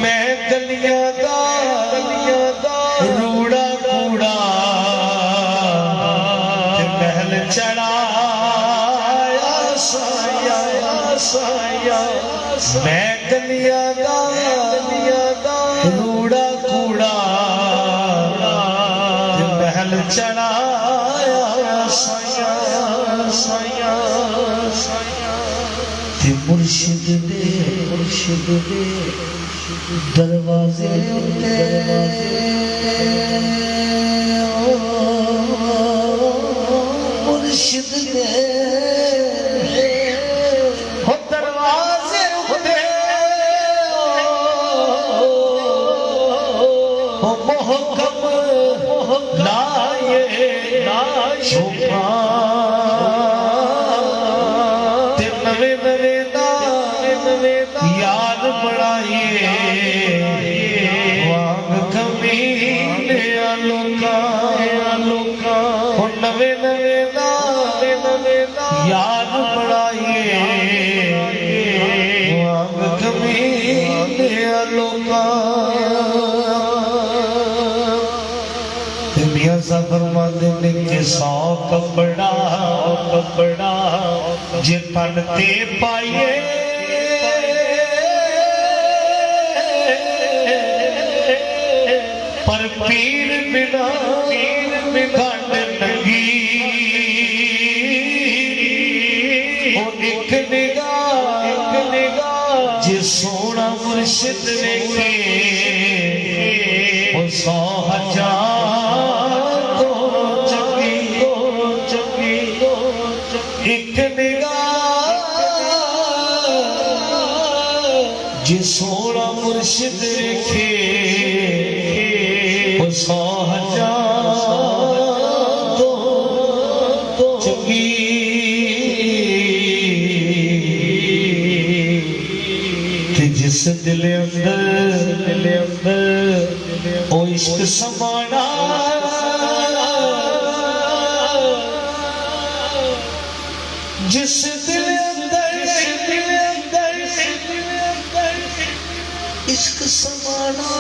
میں گلیاں دا روڑا میں گلیاں دا روڑا کوڑا محل چڑھایا سایاں تے مرشد دے دروازے مرشد دے یاد بڑھائیے وانگ کمینے لوکاں نوے یاد بڑھائیے وانگ کمینے لوکاں میاں صاحب فرماندے نے کہ 100 کپڑا جے تن تے پائیے پر پیر بنا گھٹ نگی ایک نگاہ جے سونا مرشد ویکھے 100,000 ایک نگاہ جے سونا مرشد ویکھے 100,000 چنگی تے جس دل اندر او عشق سمانا جس دل اندر عشق سمانا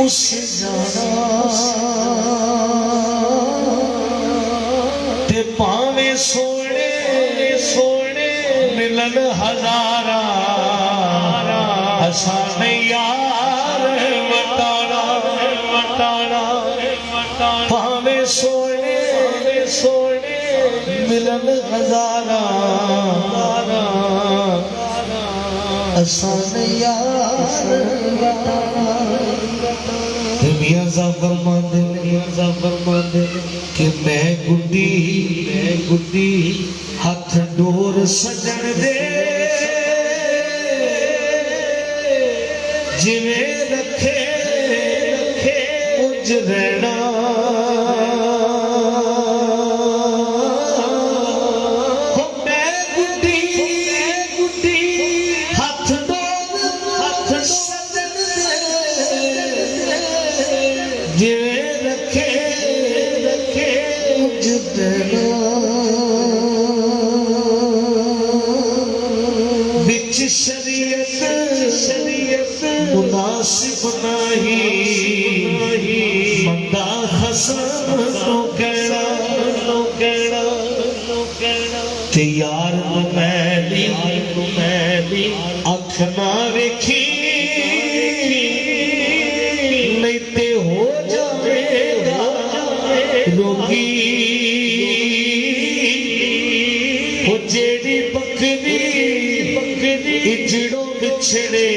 اس جانا تے پاویں سونے سونے ملن ہزارہ اساں یار وٹانا وٹانا پاویں سونے سونے ملن ہزارہ اساں یار میاں ظفر ماندے کہ میں گڈی ہاتھ ڈور سجن دے جویں رکھے اج رہنا شریعت مناسب نہیں بندہ خسم نو کہنا تے یار میلی اکھ نہ ویکھی نہیں تے ہو جاوے گا روگی ہو جیڑی بکری اجڑوں بچھڑے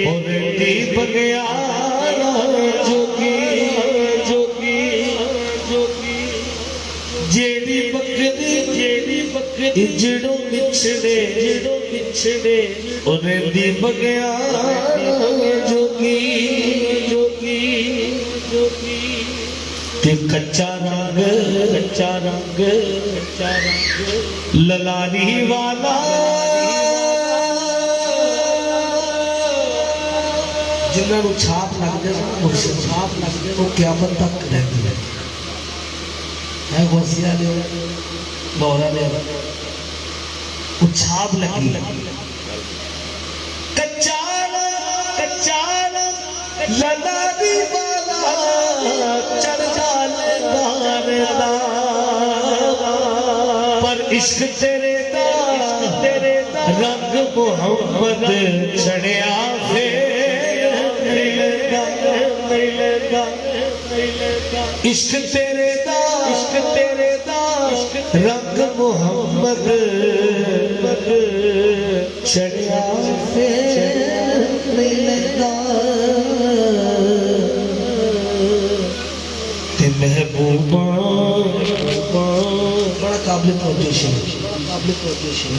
اور دی بگیارا جوگی جیڑی بکری اجڑوں بچھڑے اور دی بگیارا جوگی تے کچا رنگ للانی والا جنہوں نے چھاپ لگ جائے وہ قیامت تک رہتی ہے غوثیہ نے بورا نے وہ چھاپ لگی کچا للانی والا چڑھ جانے داردا پر عشق تیرے دا رنگ محمد چڑھیا عشق تیرے دا رنگ محمد چڑھیا تے محبوبہ بڑا قابل توجہ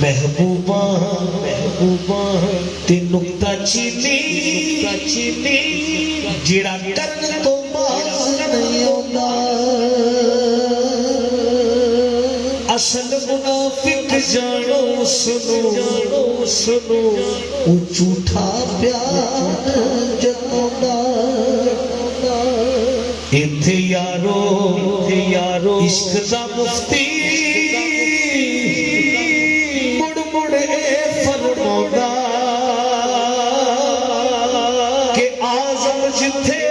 محبوبہ تے نکتہ چینی جڑا کرن تو باز نہیں ہوتا اصل منافق جانو سنو وہ جھوٹا پیار جتونا ایتھے یارو عشق دا مفتی مڑ اے فرماؤں کہ آزم جتھے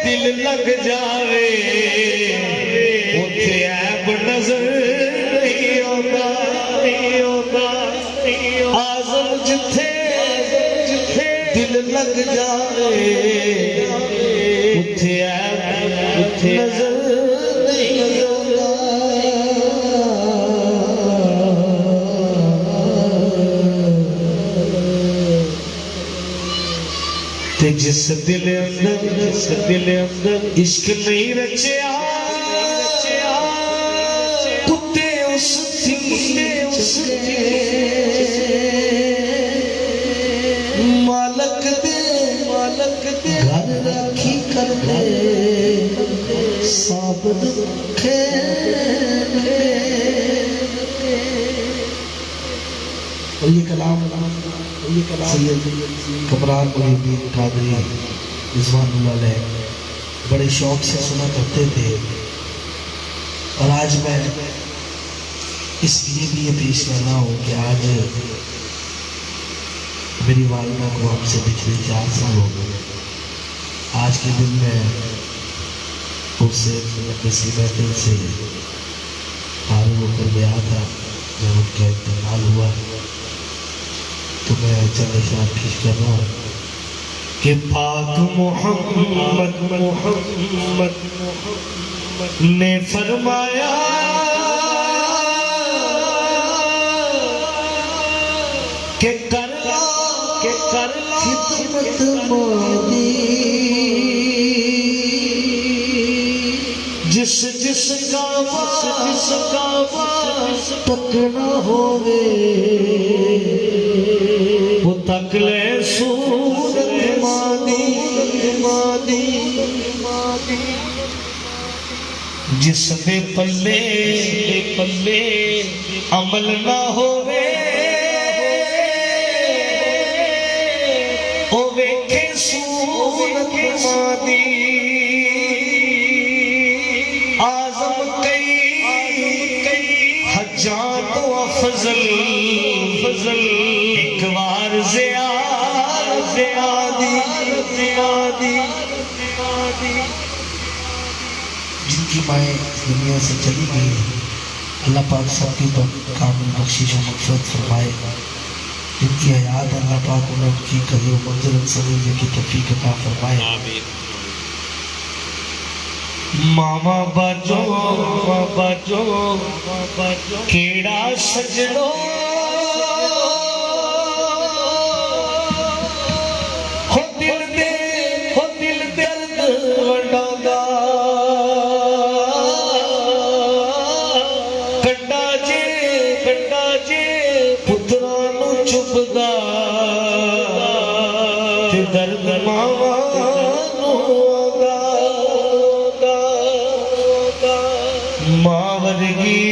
دل لگ جاوے اتھے عیب نظر نہیں ہوتا آزم جتھے دل لگ جاوے اتھے عیب نظر نہیں ہوتا تے جس دل اندر عشق نہیں رچیا کتے اس تھی مالک دے گھر رکھی کر دے ثابت کھیلے اور یہ کلام سید کمران محی قادری رضوان اللہ علیہ بڑے شوق سے سنا کرتے تھے اور آج میں اس لیے بھی یہ پیش کر رہا ہوں کہ آج میری والدہ کو ہم سے پچھلے 4 سال ہو گئے آج کے دن میں اسے کسی محفل سے فارغ ہو کر گیا تھا. جب ان کا انتقال ہوا تو میں چند اشعار پیش کر رہا ہوں کہ پاک محمد نے فرمایا کہ کر خدمت مودی جس کا تک نہ ہوئے وہ تک لے صورت مادی جس میں پلے عمل نہ ہوئے او ویکھے صورت مادی آزم کئی حجات و افضل ایک بار زیادی جن کی مائیں دنیا سے چلی گئی اللہ پاک سب کی کامل بخشش و مغفرت فرمائے. جن کی حیات اللہ پاک انہیں ان کی قدر و منزل سمجھنے کی توفیق عطا فرمائے. آمین. ماما باجو کیڑا سجڑو ہو دل درد وڈادا کنڈا جے پتراں نو چبدا تے درد ماوا ماں ورگی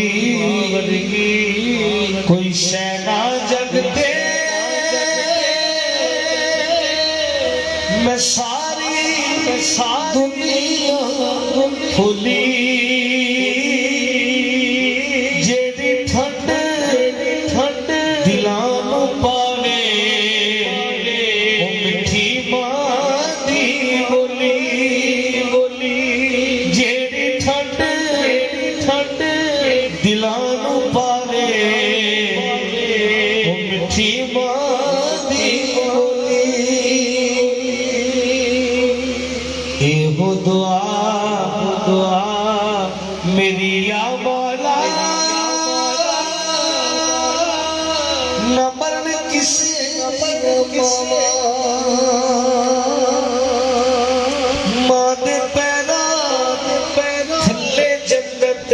کوئی شے نہ جگ تے میں ساری دنیا کھلی جیڑی ٹھنڈ دلاں نو پاوے او مٹھی ماں دی بولی جیڑی ٹھنڈ دلاں نو پاوے او مٹھی ماں دی بولی. ایہو دعا میری یا مولا نہ مرن کسی ماں دے پیراں تھلے جنت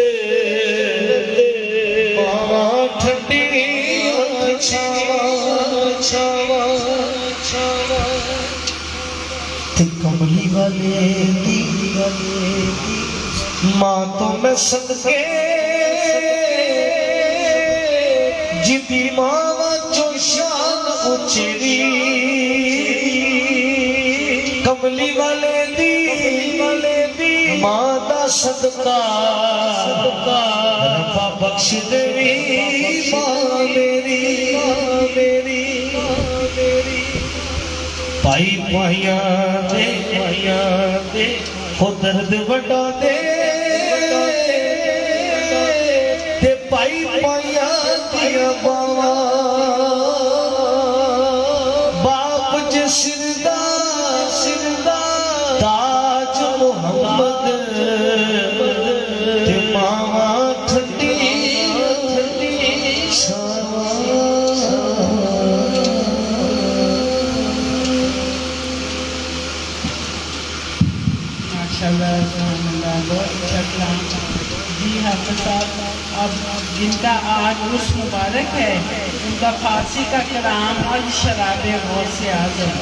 کملی والے دی ماں تو میں صدقے جدی ماں جو شان اچری کملی والے دی ماں دا صدقہ ربا بخش دیوی ماں میری پائی پائیاں دے ہو درد وڈا دے تے پائی پائیاں دیا باواں باپ جے سردا تاج محمد تے ماواں ٹھنڈی بہت اچھا کلام. جی حافظ صاحب اب جن کا آج عرس مبارک ہے ان کا فارسی کا کلام اور شراب غوث اعظم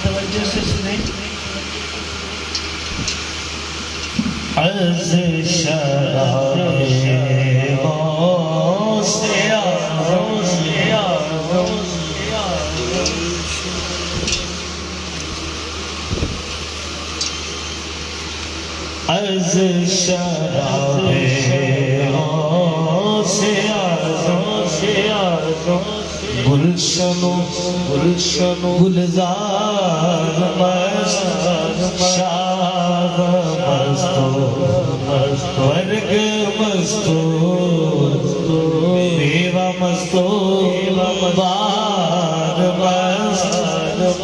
توجہ سے سنیں. از شراب غوث اعظم از شراب غوث اعظم گلشنو گلزار مست شاہ مستو ورگ مستو بیوہ مستو بار مست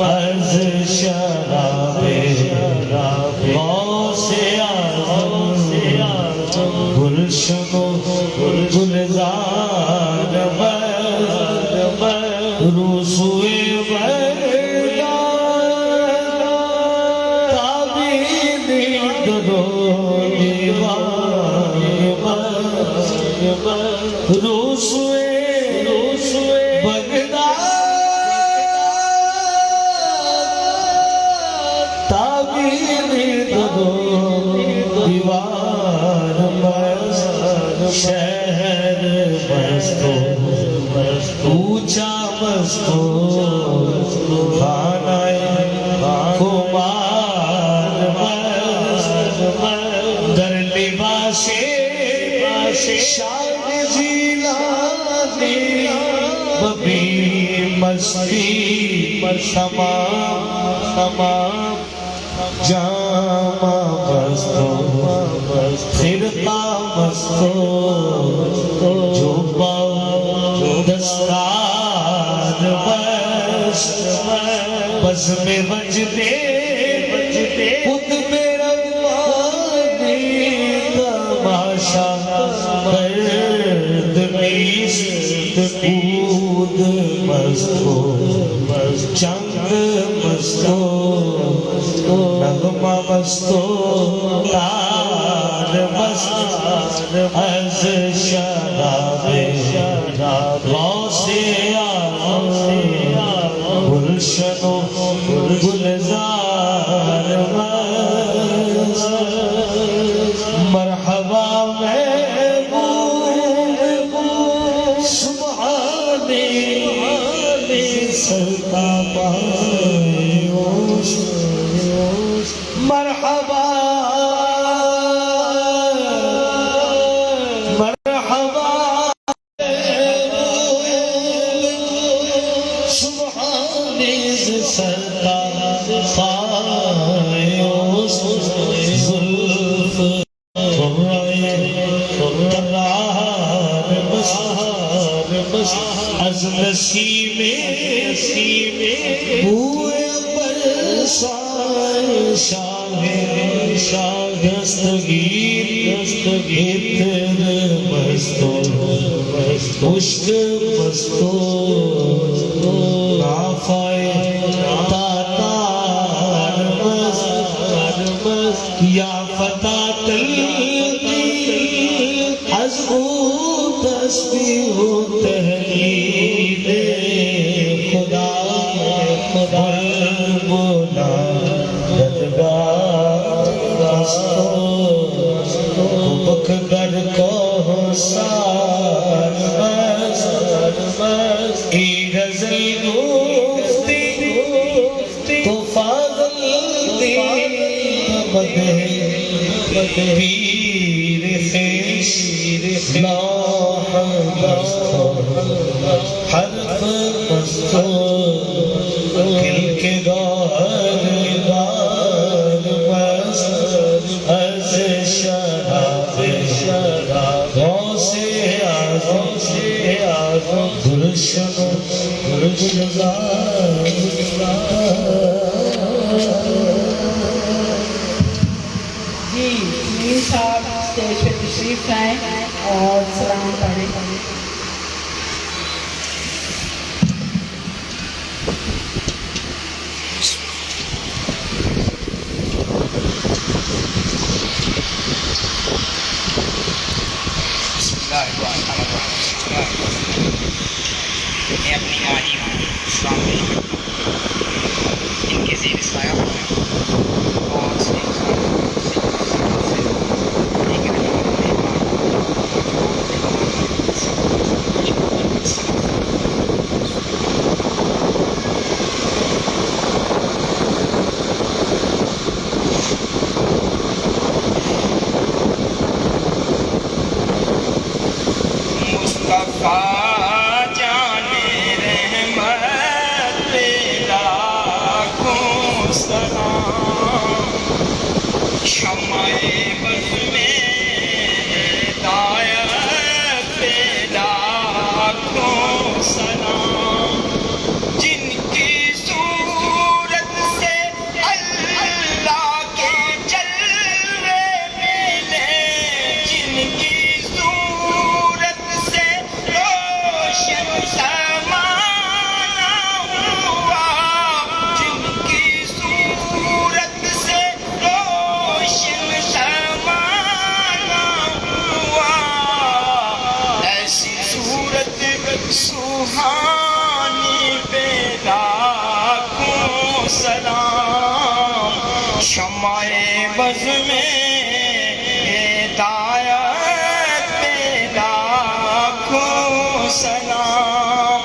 از شراب غوث اعظم گلشنو گلزار روسوئے بردہ تابید درو دیوان روسوئے بردہ تابید درو دیوان شہر مستو اونچا مستو خانہ خمار در لباس شاد جیلانی ببی مستی تمام جامع مستو خرقہ مستو جوبہ دستار بس میں وجدے خود میں ربانی تماشا کرد میست عود مستو چنگ مستو نغمہ مستو تار مست از شراب غوث اعظم گلشنو گلزار مرحبا محبوب سبحانی سلطہ پائیوش مرحبا از نسیم بوئے برسائے شاہ دستگیر اتر مستو عشق مستو نافائے تاتار مست یا فتح تلقی از او تسبیح و تحلیل خدا بولا ددگار مستو بک گر کو سار مست ای غزل گفتی تو فاضل دی مدح پیر خیش لاح مستو حرف مستو کل کے گار مست از شراب غوث اعظم گلشنو گلزار جی میر صاحب اسٹیج پہ تشریف لائیں اور سلام پڑھیں. میں اپنی معانی اسلام میں ان کے زیر سایہ ہوں اور اس میں ایک شمع بز میں ہدایت پہ لاکھوں سلام جن کی صورت سے اللہ کے جلوے ملے جن کی صورت سے روشن زمانہ ہوا جن کی صورت سے روشن زمانہ ہوا ایسی صورت سبحانی پہ لاکھوں سلام شمع بز میں ہدایت پہ لاکھوں سلام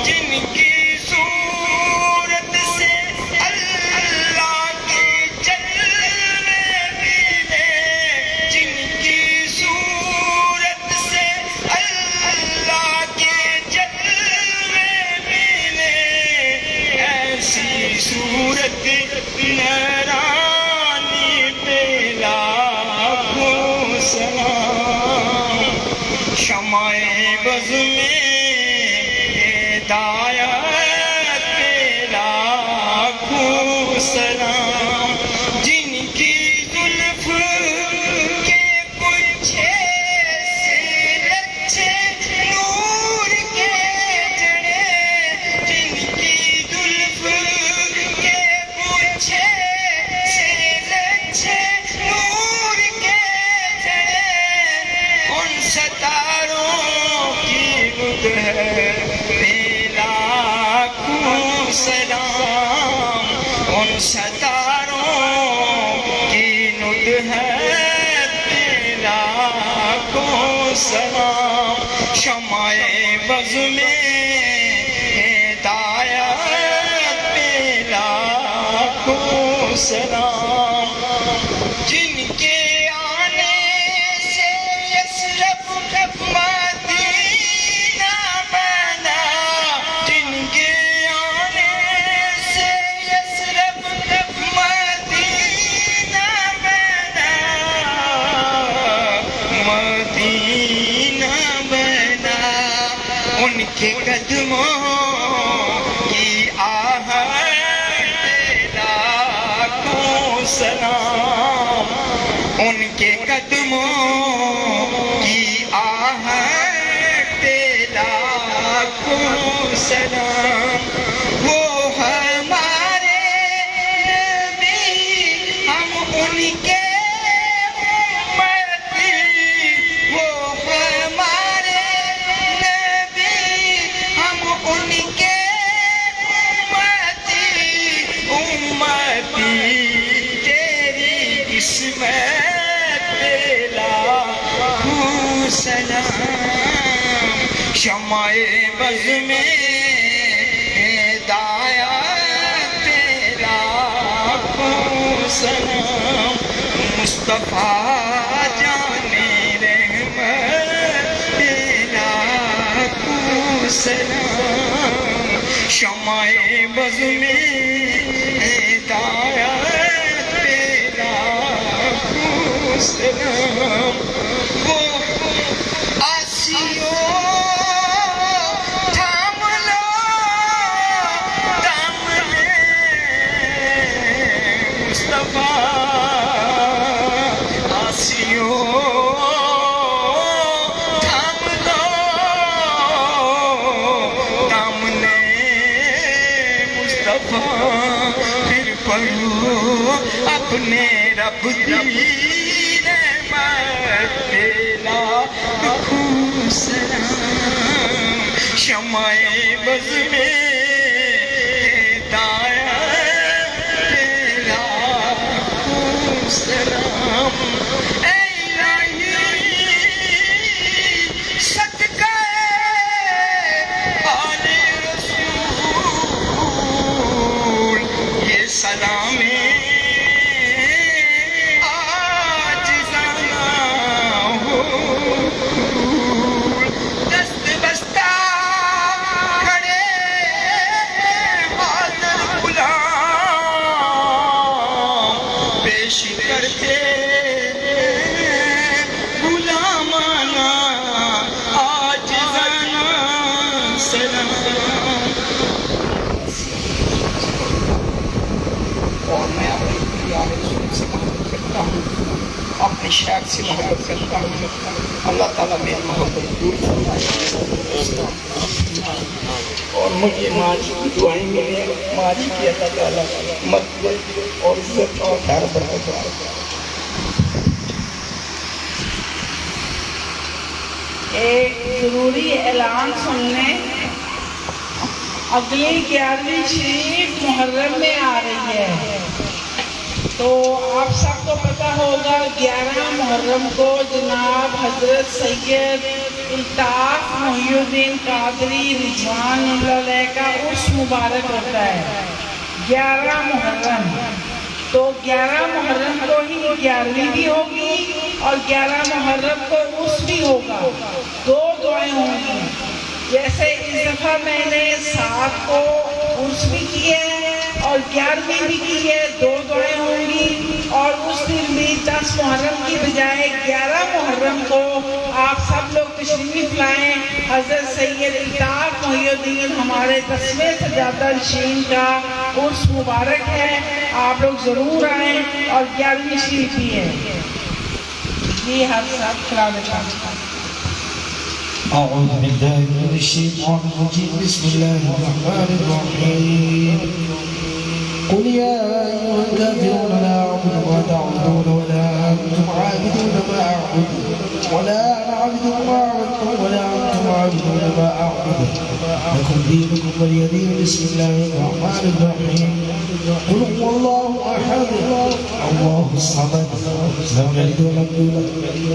جن کی صورت سے اللہ کے جلوے ملے جن کی صورت سے اللہ کے جلوے ملے ایسی صورت نورانی پہ لاکھوں سلام شمع بز میں ہدایت پہ لاکھوں سلام جن کی زلف کے گچھے سے لچھے نور کے جڑے جن کی زلف کے گچھے سے لچھے نور کے جڑے ان ستاروں کی ند ہے پہ لاکھوں سلام ان ستاروں کی ند ہے پہ لاکھوں سلام شمع بز میں ہدایت پہ لاکھوں سلام جن کے آنے سے یثرب مدینہ بنا جن کے آنے سے یثرب مدینہ بنا مدینہ بنا ان کے قدموں کی آہٹ پہ لاکھوں سلام ان کے قدموں کی آہٹ پہ لاکھوں سلام وہ ہمارے نبی ہم ان کے امتی وہ ہمارے نبی ہم ان کے امتی تیری قسمت پہ لاکھوں سلام شمع بز میں ہدایت پہ لاکھوں سلام مصطفیٰ جانے رحمت پہ لاکھوں سلام شمع بز میں ہدایت پہ لاکھوں سلام وہ آسیوں تھام لو دامن مصطفیٰ آسیوں تھام لو دامن مصطفیٰ پھر پڑھو اپنے رب کی رحمت پہ لاکھوں سلام شمع بز میں ہدایت پہ لاکھوں سلام اے الہی صدقہ آل رسول یہ سلام دست بستہ کھڑے شاعر سے محبت کرتا ہوں، اللہ تعالیٰ میری محبت دور فرمائے اور مجھے ماضی کی دعائیں ملے، ماضی کی اللہ تعالیٰ مدد اور عزت اور خیر برکت دے۔ ایک ضروری اعلان سن لیں، اگلی 11ویں شریف محرم میں آ رہی ہے، تو آپ سب کو پتہ ہوگا 11 محرم کو جناب حضرت سید الطاف محی الدین قادری رضوان اللہ علیہ کا عرس مبارک ہوتا ہے 11 محرم۔ تو 11 محرم کو ہی 11ویں بھی ہوگی اور 11 محرم کو عرس بھی ہوگا، 2 دعائیں ہوں گی۔ جیسے اس دفعہ میں نے 7 کو عرس بھی کی ہے اور 11ویں بھی کی ہے، 2 دعائیں ہوں گی۔ اور اس دن بھی 10 محرم کی بجائے 11 محرم کو آپ سب لوگ تشریف لائیں۔ حضرت سید الطاف محی الدین ہمارے 10ویں سجادہ نشین کا عرس مبارک ہے، آپ لوگ ضرور آئیں، اور 11ویں شریف بھی ہے۔ جی ہر صاحب کلام پاک۔ أعوذ بالله من الشيطان الرجيم بسم الله الرحمن الرحيم قل يا أيها الكافرون لا أعبد ما تعبدون ولا أنتم عابدون ما أعبد ولا أنا عابد ما عبدتم ولا أنتم عابدون ما أعبد لكم دينكم ولي دين بسم الله الرحمن الرحيم قل هو الله أحد الله الصمد لم يلد ولم يولد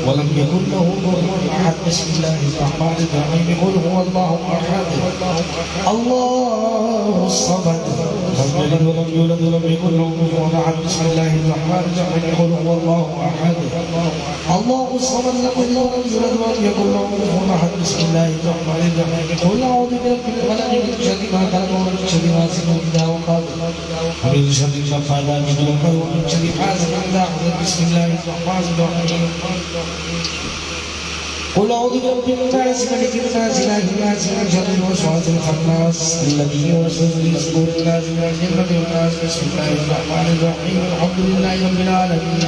ولم يكن له كفوا أحد بسم الله الرحمن الرحيم قل هو الله أحد الله الصمد لم يلد ولم يولد ولم يكن له كفوا أحد بسم الله الرحمن الرحيم قل هو الله أحد الله الصمد لم يلد ولم يولد ولم يكن له كفوا أحد بسم الله الرحمن الرحيم قل أعوذ برب الفلق من شر ما خلق ومن شر غاسق إذا وقب ومن شر النفاثات في العقد ومن شر حاسد إذا حسد بسم الله الرحمن الرحيم قل أعوذ برب الناس ملك الناس إله الناس من شر الوسواس الخناس الذي يوسوس في صدور الناس من الجنة والناس بسم الله الرحمن الرحيم الحمد لله رب العالمين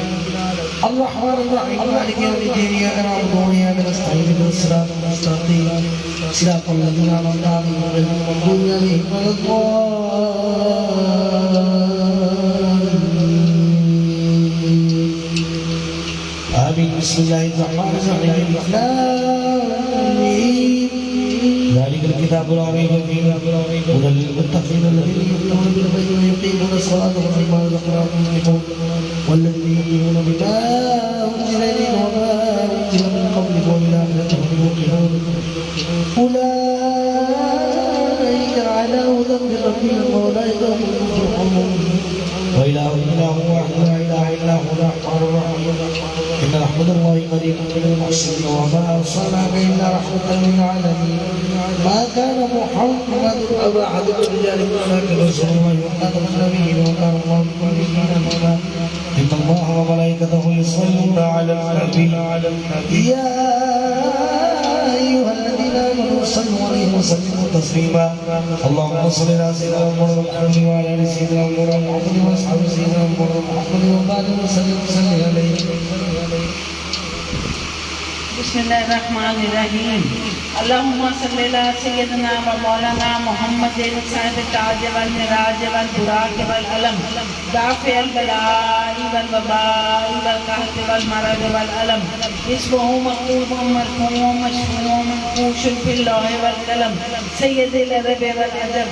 الرحمن الرحيم مالك يوم الدين إياك نعبد وإياك نستعين اهدنا الصراط المستقيم صراط الذين أنعمت عليهم غير المغضوب عليهم ولا آمين بسم الله الرحمن الرحيم ذلك الكتاب لا ريب فيه هدى للمتقين الذين يؤمنون بالغيب ويقيمون الصلاة ومما رزقناهم ينفقون والذين يؤمنون بما أنزل إليك وما أنزل من قبلك وبالآخرة هم يوقنون أولئك على هدى من ربهم وأولئك هم المفلحون وإله إله واحد لا إله إلا هو الرحمن الرحيم إن رحمة الله قريب من المحسنين وما أرسلناك إلا رحمة للعالمين ما كان محمد أبا أحد من رجالكم ولكن رسول الله وخاتم النبيين وكان الله بكل شيء عليما إن الله وملائكته يصلون على النبي يا أيها الذين آمنوا صلوا عليه وسلموا تسليما اللهم صل على سيدنا محمد وعلى آل سيدنا محمد وأصحاب سيدنا محمد وبعد وسلم عليه بسم اللہ الرحمن الرحیم اللہم صلی اللہ سیدنا و مولانا محمد صاحب تاج والمراج والبراق والعلم دافع البلاء والوباء والقحط والمرض والعلم اسمه مقبول مرفوع مشفوع منقوش في اللوح والقلم سید العرب والعجم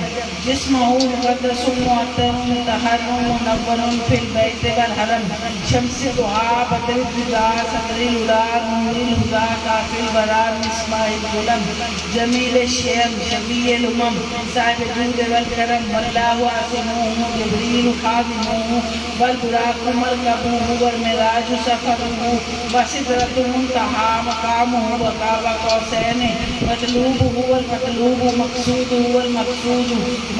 جسمه مقدس معطر مطهر منور في البيت والحرم شمس دعاء بدر الدجى صدر الولا نور الهدى کافل برار مصباح الظلم جمیل الشیم شفیع الامم صاحب جود والکرم واللہ عاصمہ جبریل خادمہ والبراق مرکبہ والمراج سفرہ وسدرۃ المنتہی مقامہ وقاب قوسین مطلوبہ والمطلوب مقصودہ والمقصود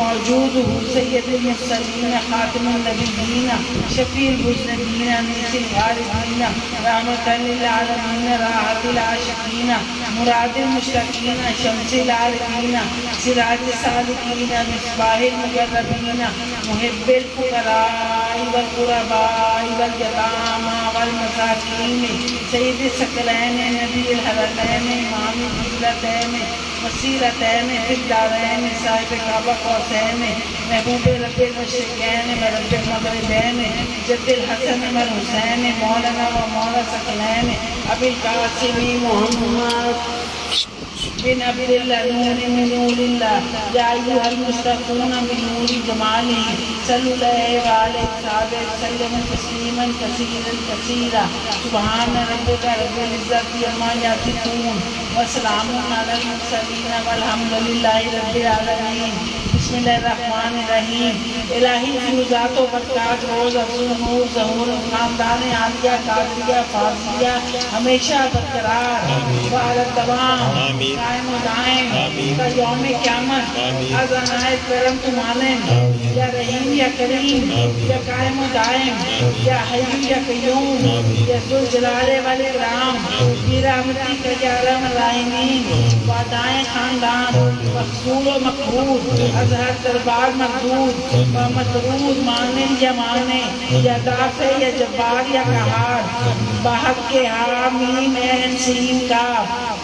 موجودہ سید المرسلین خاتم النبیین شفیع المذنبین انیس الغاربین رحمۃ للعالمین راحت العاشقین مراد المشتقین شمس العارفین سراج السالکین مصباح المقربین محب الفقراء والغرباء والیتامى والمساکین سید الثقلین نبی الحرمین امام القبلتین مسیرتین فی الدارین صاحب کعبہ قوسین محبوب رب المشرقین و رب المغربین جد الحسن والحسین مولانا و مولا ثقلین ابی القاسم محمد بن عبد اللہ نور من نور اللہ یا ایھا المشتقون من نور جمالہ صلی اللہ علیہ وسلم تسلیما کثیرا کثیرا سبحان ربک رب العزت عما یصفون وسلام علی المرسلین والحمد للہ رب العالمین بسم اللہ الرحمن الرحیم الہی فیوزات و برکات روز افزون نور ظہور خاندان عالیہ قادریہ فاضلیہ ہمیشہ برقرار وعلی الدوام قائم و دائم تا یوم قیامت از عنایت کرم تمانن یا رحیم یا کریم یا قائم و دائم یا حی یا قیوم یا ذوالجلال والاکرام برحمتی کا یا ارحم الراحمین وعدائیں خاندان مقصور و مقبول اظہر دربار مردود و مطرود مانن یا مانے یا دافع یا جبار یا قہار بحق کے حامیم این سین کا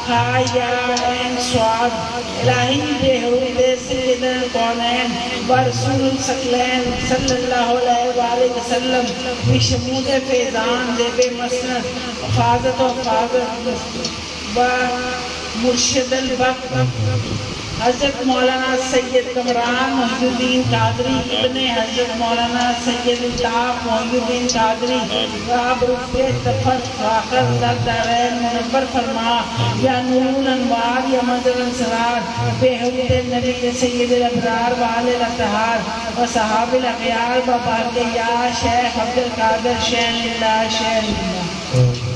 خا یا این سواد الہی بے حرود سید الکونین برسول الثقلین صلی اللہ علیہ وآلہ وسلم بشمود فیضان زیب مسند حفاظت و حفاظت و مرشد الوقت حضرت مولانا سید کمران محی الدین قادری ابن حضرت مولانا سید الطاف محی الدین قادری راب رفع تفت فاخر در دارین منور فرما یا نور الانوار یا مدر السرار بے حرود نبی سید الابرار وآل الاطہار و صحاب الاغیار ببارک یا شیخ عبدالقادر شین اللہ شین اللہ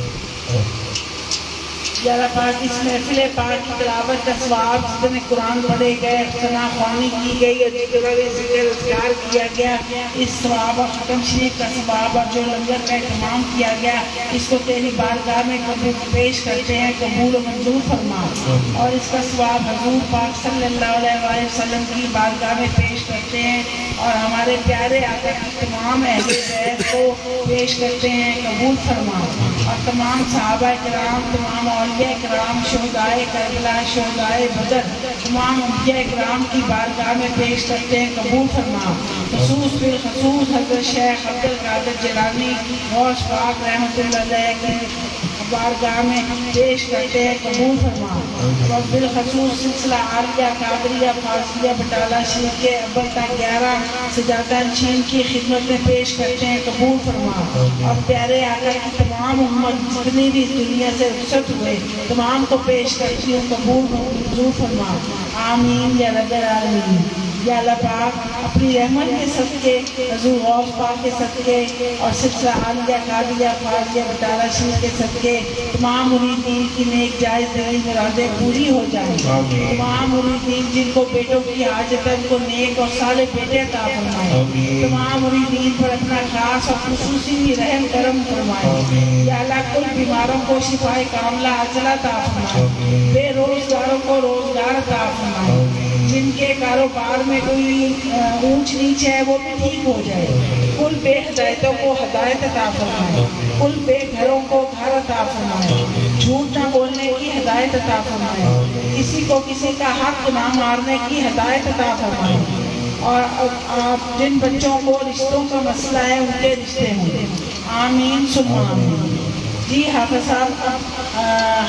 یا اللہ پاک اس محفل پاک کی تلاوت کا ثواب جتنے قرآن پڑھے گئے ثنا خوانی کی گئی اور جتنے ذکر اذکار کیا گیا اس ثواب اور ختم شریف کا ثواب اور جو لنگر کا اہتمام کیا گیا اس کو تیری بارگاہ میں قبول پیش کرتے ہیں قبول و منظور فرما اور اس کا ثواب حضور پاک صلی اللہ علیہ وآلہ وسلم کی بارگاہ میں پیش کرتے ہیں اور ہمارے پیارے آقا کی تمام اہل بیت کو پیش کرتے ہیں قبول فرما اور تمام صحابہ کرام تمام اولیاء کرام شہدائے کربلا شہدائے بدر تمام انبیاء کرام کی بارگاہ میں پیش کرتے ہیں قبول فرما خصوص بالخصوص حضرت شیخ عبدالقادر جیلانی غوث پاک رحمۃ اللہ علیہ کی بارگاہ میں پیش کرتے ہیں قبول فرما اور بالخصوص سلسلہ عالیہ قادریہ فاضلیہ بٹالہ شریف کے اول تا 11 سجادہ نشین کی خدمت میں پیش کرتے ہیں قبول فرما اور پیارے آقا کی تمام امت جتنی بھی دنیا سے رخصت ہوئے تمام کو پیش کرتی ہوں قبول منظور فرما آمین یا رب العالمین یا اللہ پاک اپنی رحمت کے صدقے حضور غوث پاک کے صدقے اور سلسلہ عالیہ قادریہ فاضلیہ بٹالہ شریف کے صدقے تمام مریدین کی نیک جائز دلی مرادیں پوری ہو جائیں تمام مریدین جن کو بیٹوں کی حاجت ہے ان کو نیک اور صالح بیٹے عطا فرمائے تمام مریدین پر اپنا خاص اور خصوصی رحم کرم فرمائے یا اللہ کل بیماروں کو شفائے کاملہ عاجلہ عطا فرمائے بے روزگاروں کو روزگار عطا فرمائے جن کے کاروبار میں کوئی اونچ نیچ ہے وہ بھی ٹھیک ہو جائے کل بے ہدایتوں کو ہدایت عطا فرمائے کل بے گھروں کو گھر عطا فرمائے جھوٹ نہ بولنے کی ہدایت عطا فرمائے کسی کو کسی کا حق نہ مارنے کی ہدایت عطا فرمائے اور آپ جن بچوں کو رشتوں کا مسئلہ ہے ان کے رشتے ہوں آمین ثم آمین جی حافظ صاحب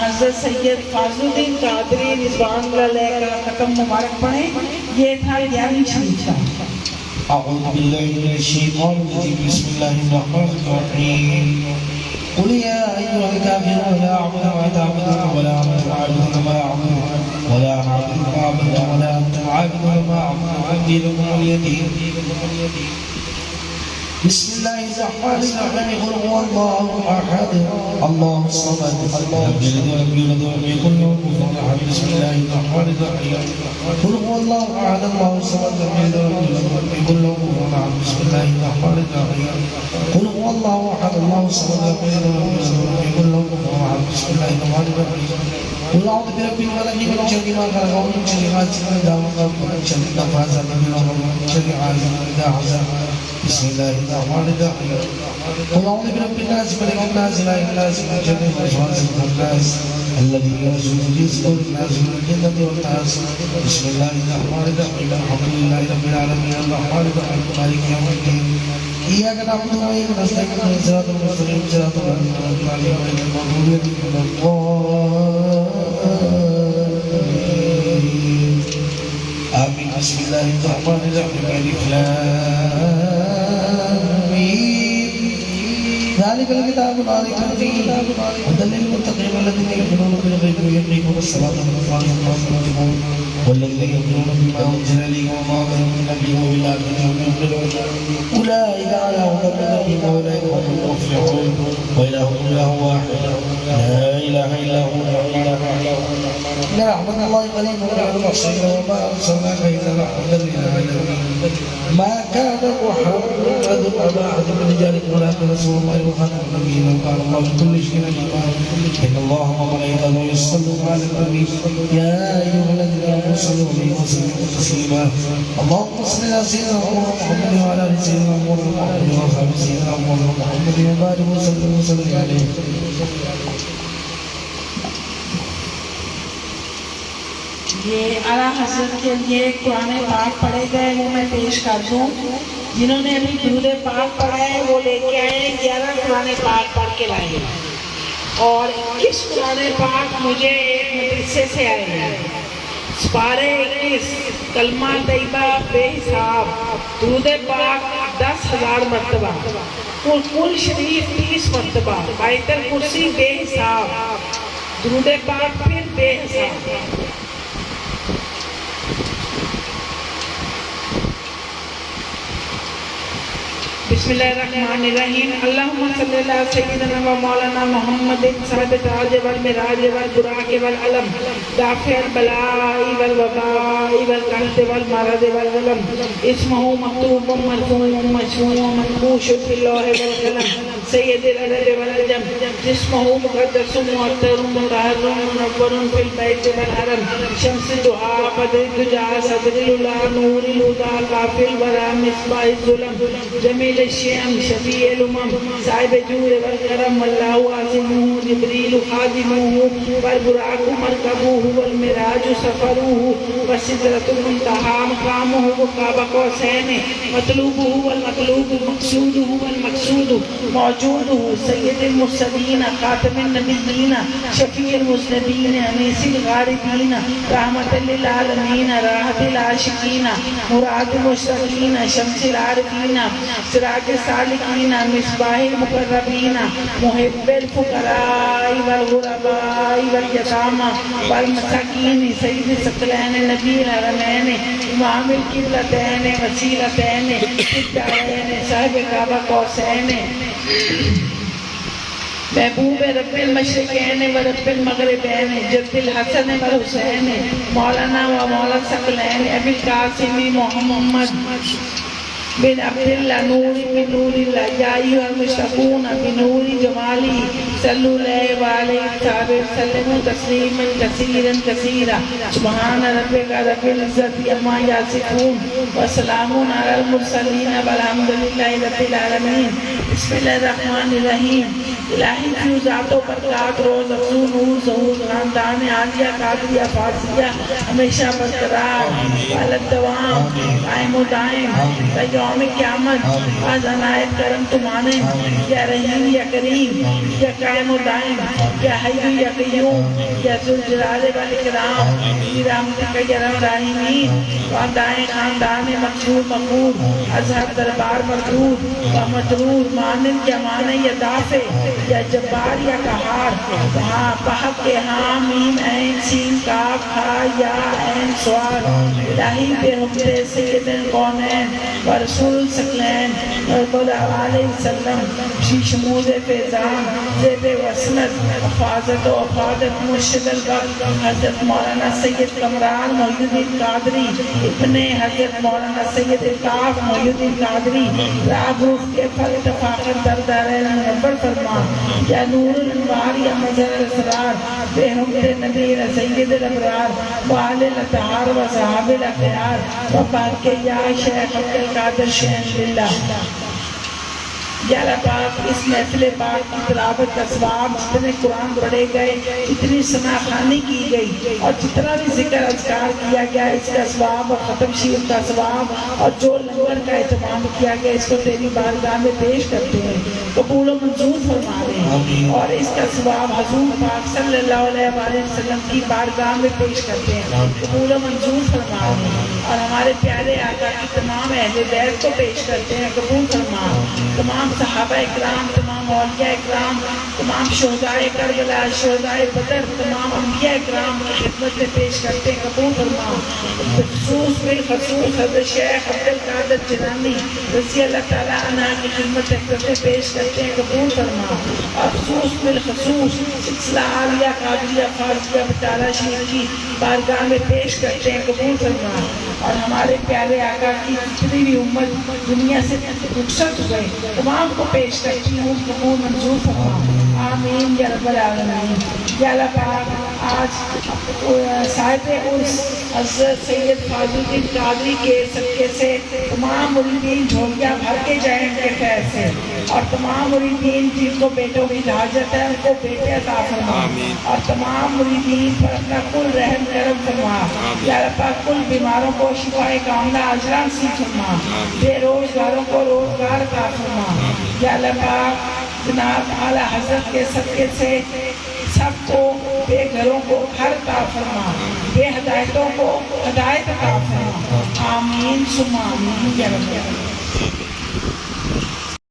حضرت سید فاضل الدین قادری رضوان اللہ علیہ کا ختم مبارک پڑھیں یہ تھا 11ویں شریف کا اعوذ باللہ من الشیطان الرجیم بسم اللہ الرحمن الرحیم قل یا ایھا الکافرون لا اعبد ما تعبدون ولا انتم عابدون ما اعبد ولا انا عابد ما عبدتم ولا انتم عابدون ما اعبد دينكم ولي دين بسم الله الرحمن الرحيم قل هو الله احد الله الصمد لم يلد ولم يولد ولم يكن له كفوا احد بسم الله الرحمن الرحيم قل هو الله احد الله الصمد لم يلد ولم يولد ولم يكن له كفوا احد بسم الله الرحمن الرحيم قل هو الله احد الله الصمد لم يلد ولم يكن له كفوا احد بسم الله الرحمن الرحيم قل اعوذ برب الفلق من شر ما خلق ومن شر غاسق اذا وقب ومن شر النفاثات في العقد ومن شر حاسد اذا حسد بسم الله الرحمن الرحيم قل اعوذ برب الناس ملك الناس اله الناس من شر الوسواس الخناس الذي يوسوس في صدور الناس من الجنة والناس بسم الله الرحمن الرحيم الحمد لله رب العالمين الرحمن الرحيم مالك يوم الدين إياك نعبد وإياك نستعين اهدنا الصراط المستقيم صراط الذين أنعمت عليهم غير المغضوب عليهم ولا الضالين آمين بسم الله الرحمن الرحيم ألف لام ميم ذلك الكتاب لا ريب فيه هدى للمتقين الذين يؤمنون بالغيب ويقيمون الصلاة ومما رزقناهم ينفقون والذين يؤمنون بما أنزل إليك وما أنزل من قبلك وبالآخرة هم يوقنون أولئك على هدى من ربهم وأولئك هم المفلحون وإلهكم إله واحد لا إله إلا هو إن رحمة الله قريب من المحسنين وما أرسلناك إلا رحمة للعالمين ما كان محمد أبا أحد من رجالكم ولكن رسول الله وخاتم النبيين وكان الله بكل شيء عليما إن الله وملائكته يصلون على النبي يا أيها الذين آمنوا صلوا عليه وسلموا تسليما اللهم صل على سيدنا محمد وعلى آل سيدنا محمد وصحبه سيدنا محمد وبارك وسلم عليه. یہ اعلیٰ حضرت کے لیے قرآن پاک پڑھے گئے وہ میں پیش کر دوں. جنہوں نے ابھی درود پاک پڑھا ہے وہ لے کے آئے 11 قرآن پاک پڑھ کے لائے اور 21 قرآن پاک مجھے ایک مدرسے سے آئے ہیں. سپارے 21 کلمہ طیبہ بے حساب درود پاک 10,000 مرتبہ کل شریف 30 مرتبہ آیت الکرسی بے حساب درود پاک پھر بے حساب. بسم اللہ الرحمن الرحیم. اللہم صلی اللہ سیدنا و مولانا محمد صاحب تاج والمراج والبراق والعلم دافع البلاء والوباء والقحط والمرض والغلم اسمہ مکتوب مرفوع مشفوع منقوش فی اللوح والقلم سید العرب والعجم جسمہ مقدس معطر مطہر منور فی البیت والحرم شمس دعا بدر دجا صدر العلا نور الہدى کافی الورى مصباح الظلم جمیل الشیام شفیع الامم صاحب جود والکرم واللہ عاصمہ جبریل خادمہ والبراق مرکبہ والمراج سفرہ والسدرۃ المنتہی مقامہ وقاب قوسین مطلوبہ والمطلوب مقصودہ والمقصود موجودہ سید المرسلین خاتم النبیین شفیع المذنبین انیس الغاربین رحمت للعالمین راحت العاشقین مراد المشتاقین شمس العارفین سراج السالکین مصباح المقربین محب الفقراء والغرباء والیتامى والمساکین سید الثقلین نبی الحرمین امام القبلتین وسیلتین الدارین صاحب کعبہ قوسین محبوب رب المشرقین و رب المغربین جد الحسن والحسین مولانا و مولا الثقلین ابی القاسم محمد بن عبد اللہ نور من نور اللہ یا ایھا المشتاقون بنور جمالی صلو علیہ وآلہ وسلم تسلیما کثیرا کثیرا سبحان ربک رب العزت عما یصفون وسلام علی المرسلین والحمد للہ رب العالمین. بسم اللہ الرحمن الرحیم. الہی فیوزات و برکات روز افزون نور ظہور خاندان عالیہ قادریہ فارسیہ ہمیشہ برقرار والدوام قائم و دائم یوم قیامت آج عنایت کرم تمہارے یا رحیم یا کریم یا قائم و دائم یا حی یا قیوم یا ذوالجلال والاکرام برحمتک یا ارحم الراحمین. خاندان خاندان مقصود مقبول اظہر دربار مردود و مطرود مانند یا مانے یا دافع یا جبار یا قہار بحق کے حامیم عین سین کاف ہا یا عین سوال الہی بے حمد سید القونین رسول الثقلین علیہ السلام شی شمود فیضان زیب وسند حفاظت و افادت مرشد الوقت حضرت مولانا سید کمران محی الدین قادری ابن حضرت مولانا سید الطاف محی الدین قادری راگ روح کے پھل اتفاقت در دارین منور فرما یا نور الانوار یا مظہر الاسرار بے حمد نبی سید الابرار وآل الاطہار و صحاب الاخیار و پاک کے یا شیخ عبدالقادر شہن للہ یا اللہ پاک اس محفل پاک کی تلاوت کا ثواب جتنے قرآن پڑھے گئے جتنی ثناخوانی کی گئی اور جتنا بھی ذکر اذکار کیا گیا اس کا ثواب اور ختم شریف کا ثواب اور جو لنگر کا اہتمام کیا گیا اس کو تیری بارگاہ میں پیش کرتے ہیں قبول و منظور فرما رہے ہیں اور اس کا ثواب حضور پاک صلی اللہ علیہ وآلہ وسلم کی بارگاہ میں پیش کرتے ہیں قبول و منظور فرما رہے ہیں اور ہمارے پیارے آقا کی تمام اہل بیت کو پیش کرتے ہیں قبول فرما تمام صحابہ اکرام تمام اولیاء اکرام تمام شہداء کربلا شہداء بدر تمام انبیاء اکرام کی خدمت میں پیش کرتے ہیں قبول فرما بالخصوص حضرت شیخ عبدالقادر جیلانی رضی اللہ تعالیٰ عنہ کی خدمت میں پیش کرتے ہیں قبول فرما اور خصوص بالخصوص سلسلہ عالیہ قادریہ فاضلیہ بٹالہ شریف کی بارگاہ میں پیش کرتے ہیں قبول فرما اور ہمارے پیارے آقا کی جتنی بھی امت دنیا سے رخصت ہوئے تمام کو پیش کرتی ہوں قبول منظور فرما آمین یا رب العالمین یا اللہ پاک آج صاحب عرس حضرت سید فاضل الدین قادری کے صدقے سے تمام مریدین جھولیاں بھر کے جائیں ان کے فیض سے اور تمام مریدین جن کو بیٹوں کی حاجت ہے ان کو بیٹے عطا فرما اور تمام مریدین پر اپنا کل رحم کرم فرما یا اللہ پاک کل بیماروں کو شفائے کاملہ اجرا نصیب فرما بے روزگاروں کو روزگار عطا فرما یا اللہ پاک جناب اعلیٰ حضرت کے صدقے سے سب کو بے گھروں کو گھر عطا فرما بے ہدایتوں کو ہدایت عطا فرما آمین ثم آمین یا رب العالمین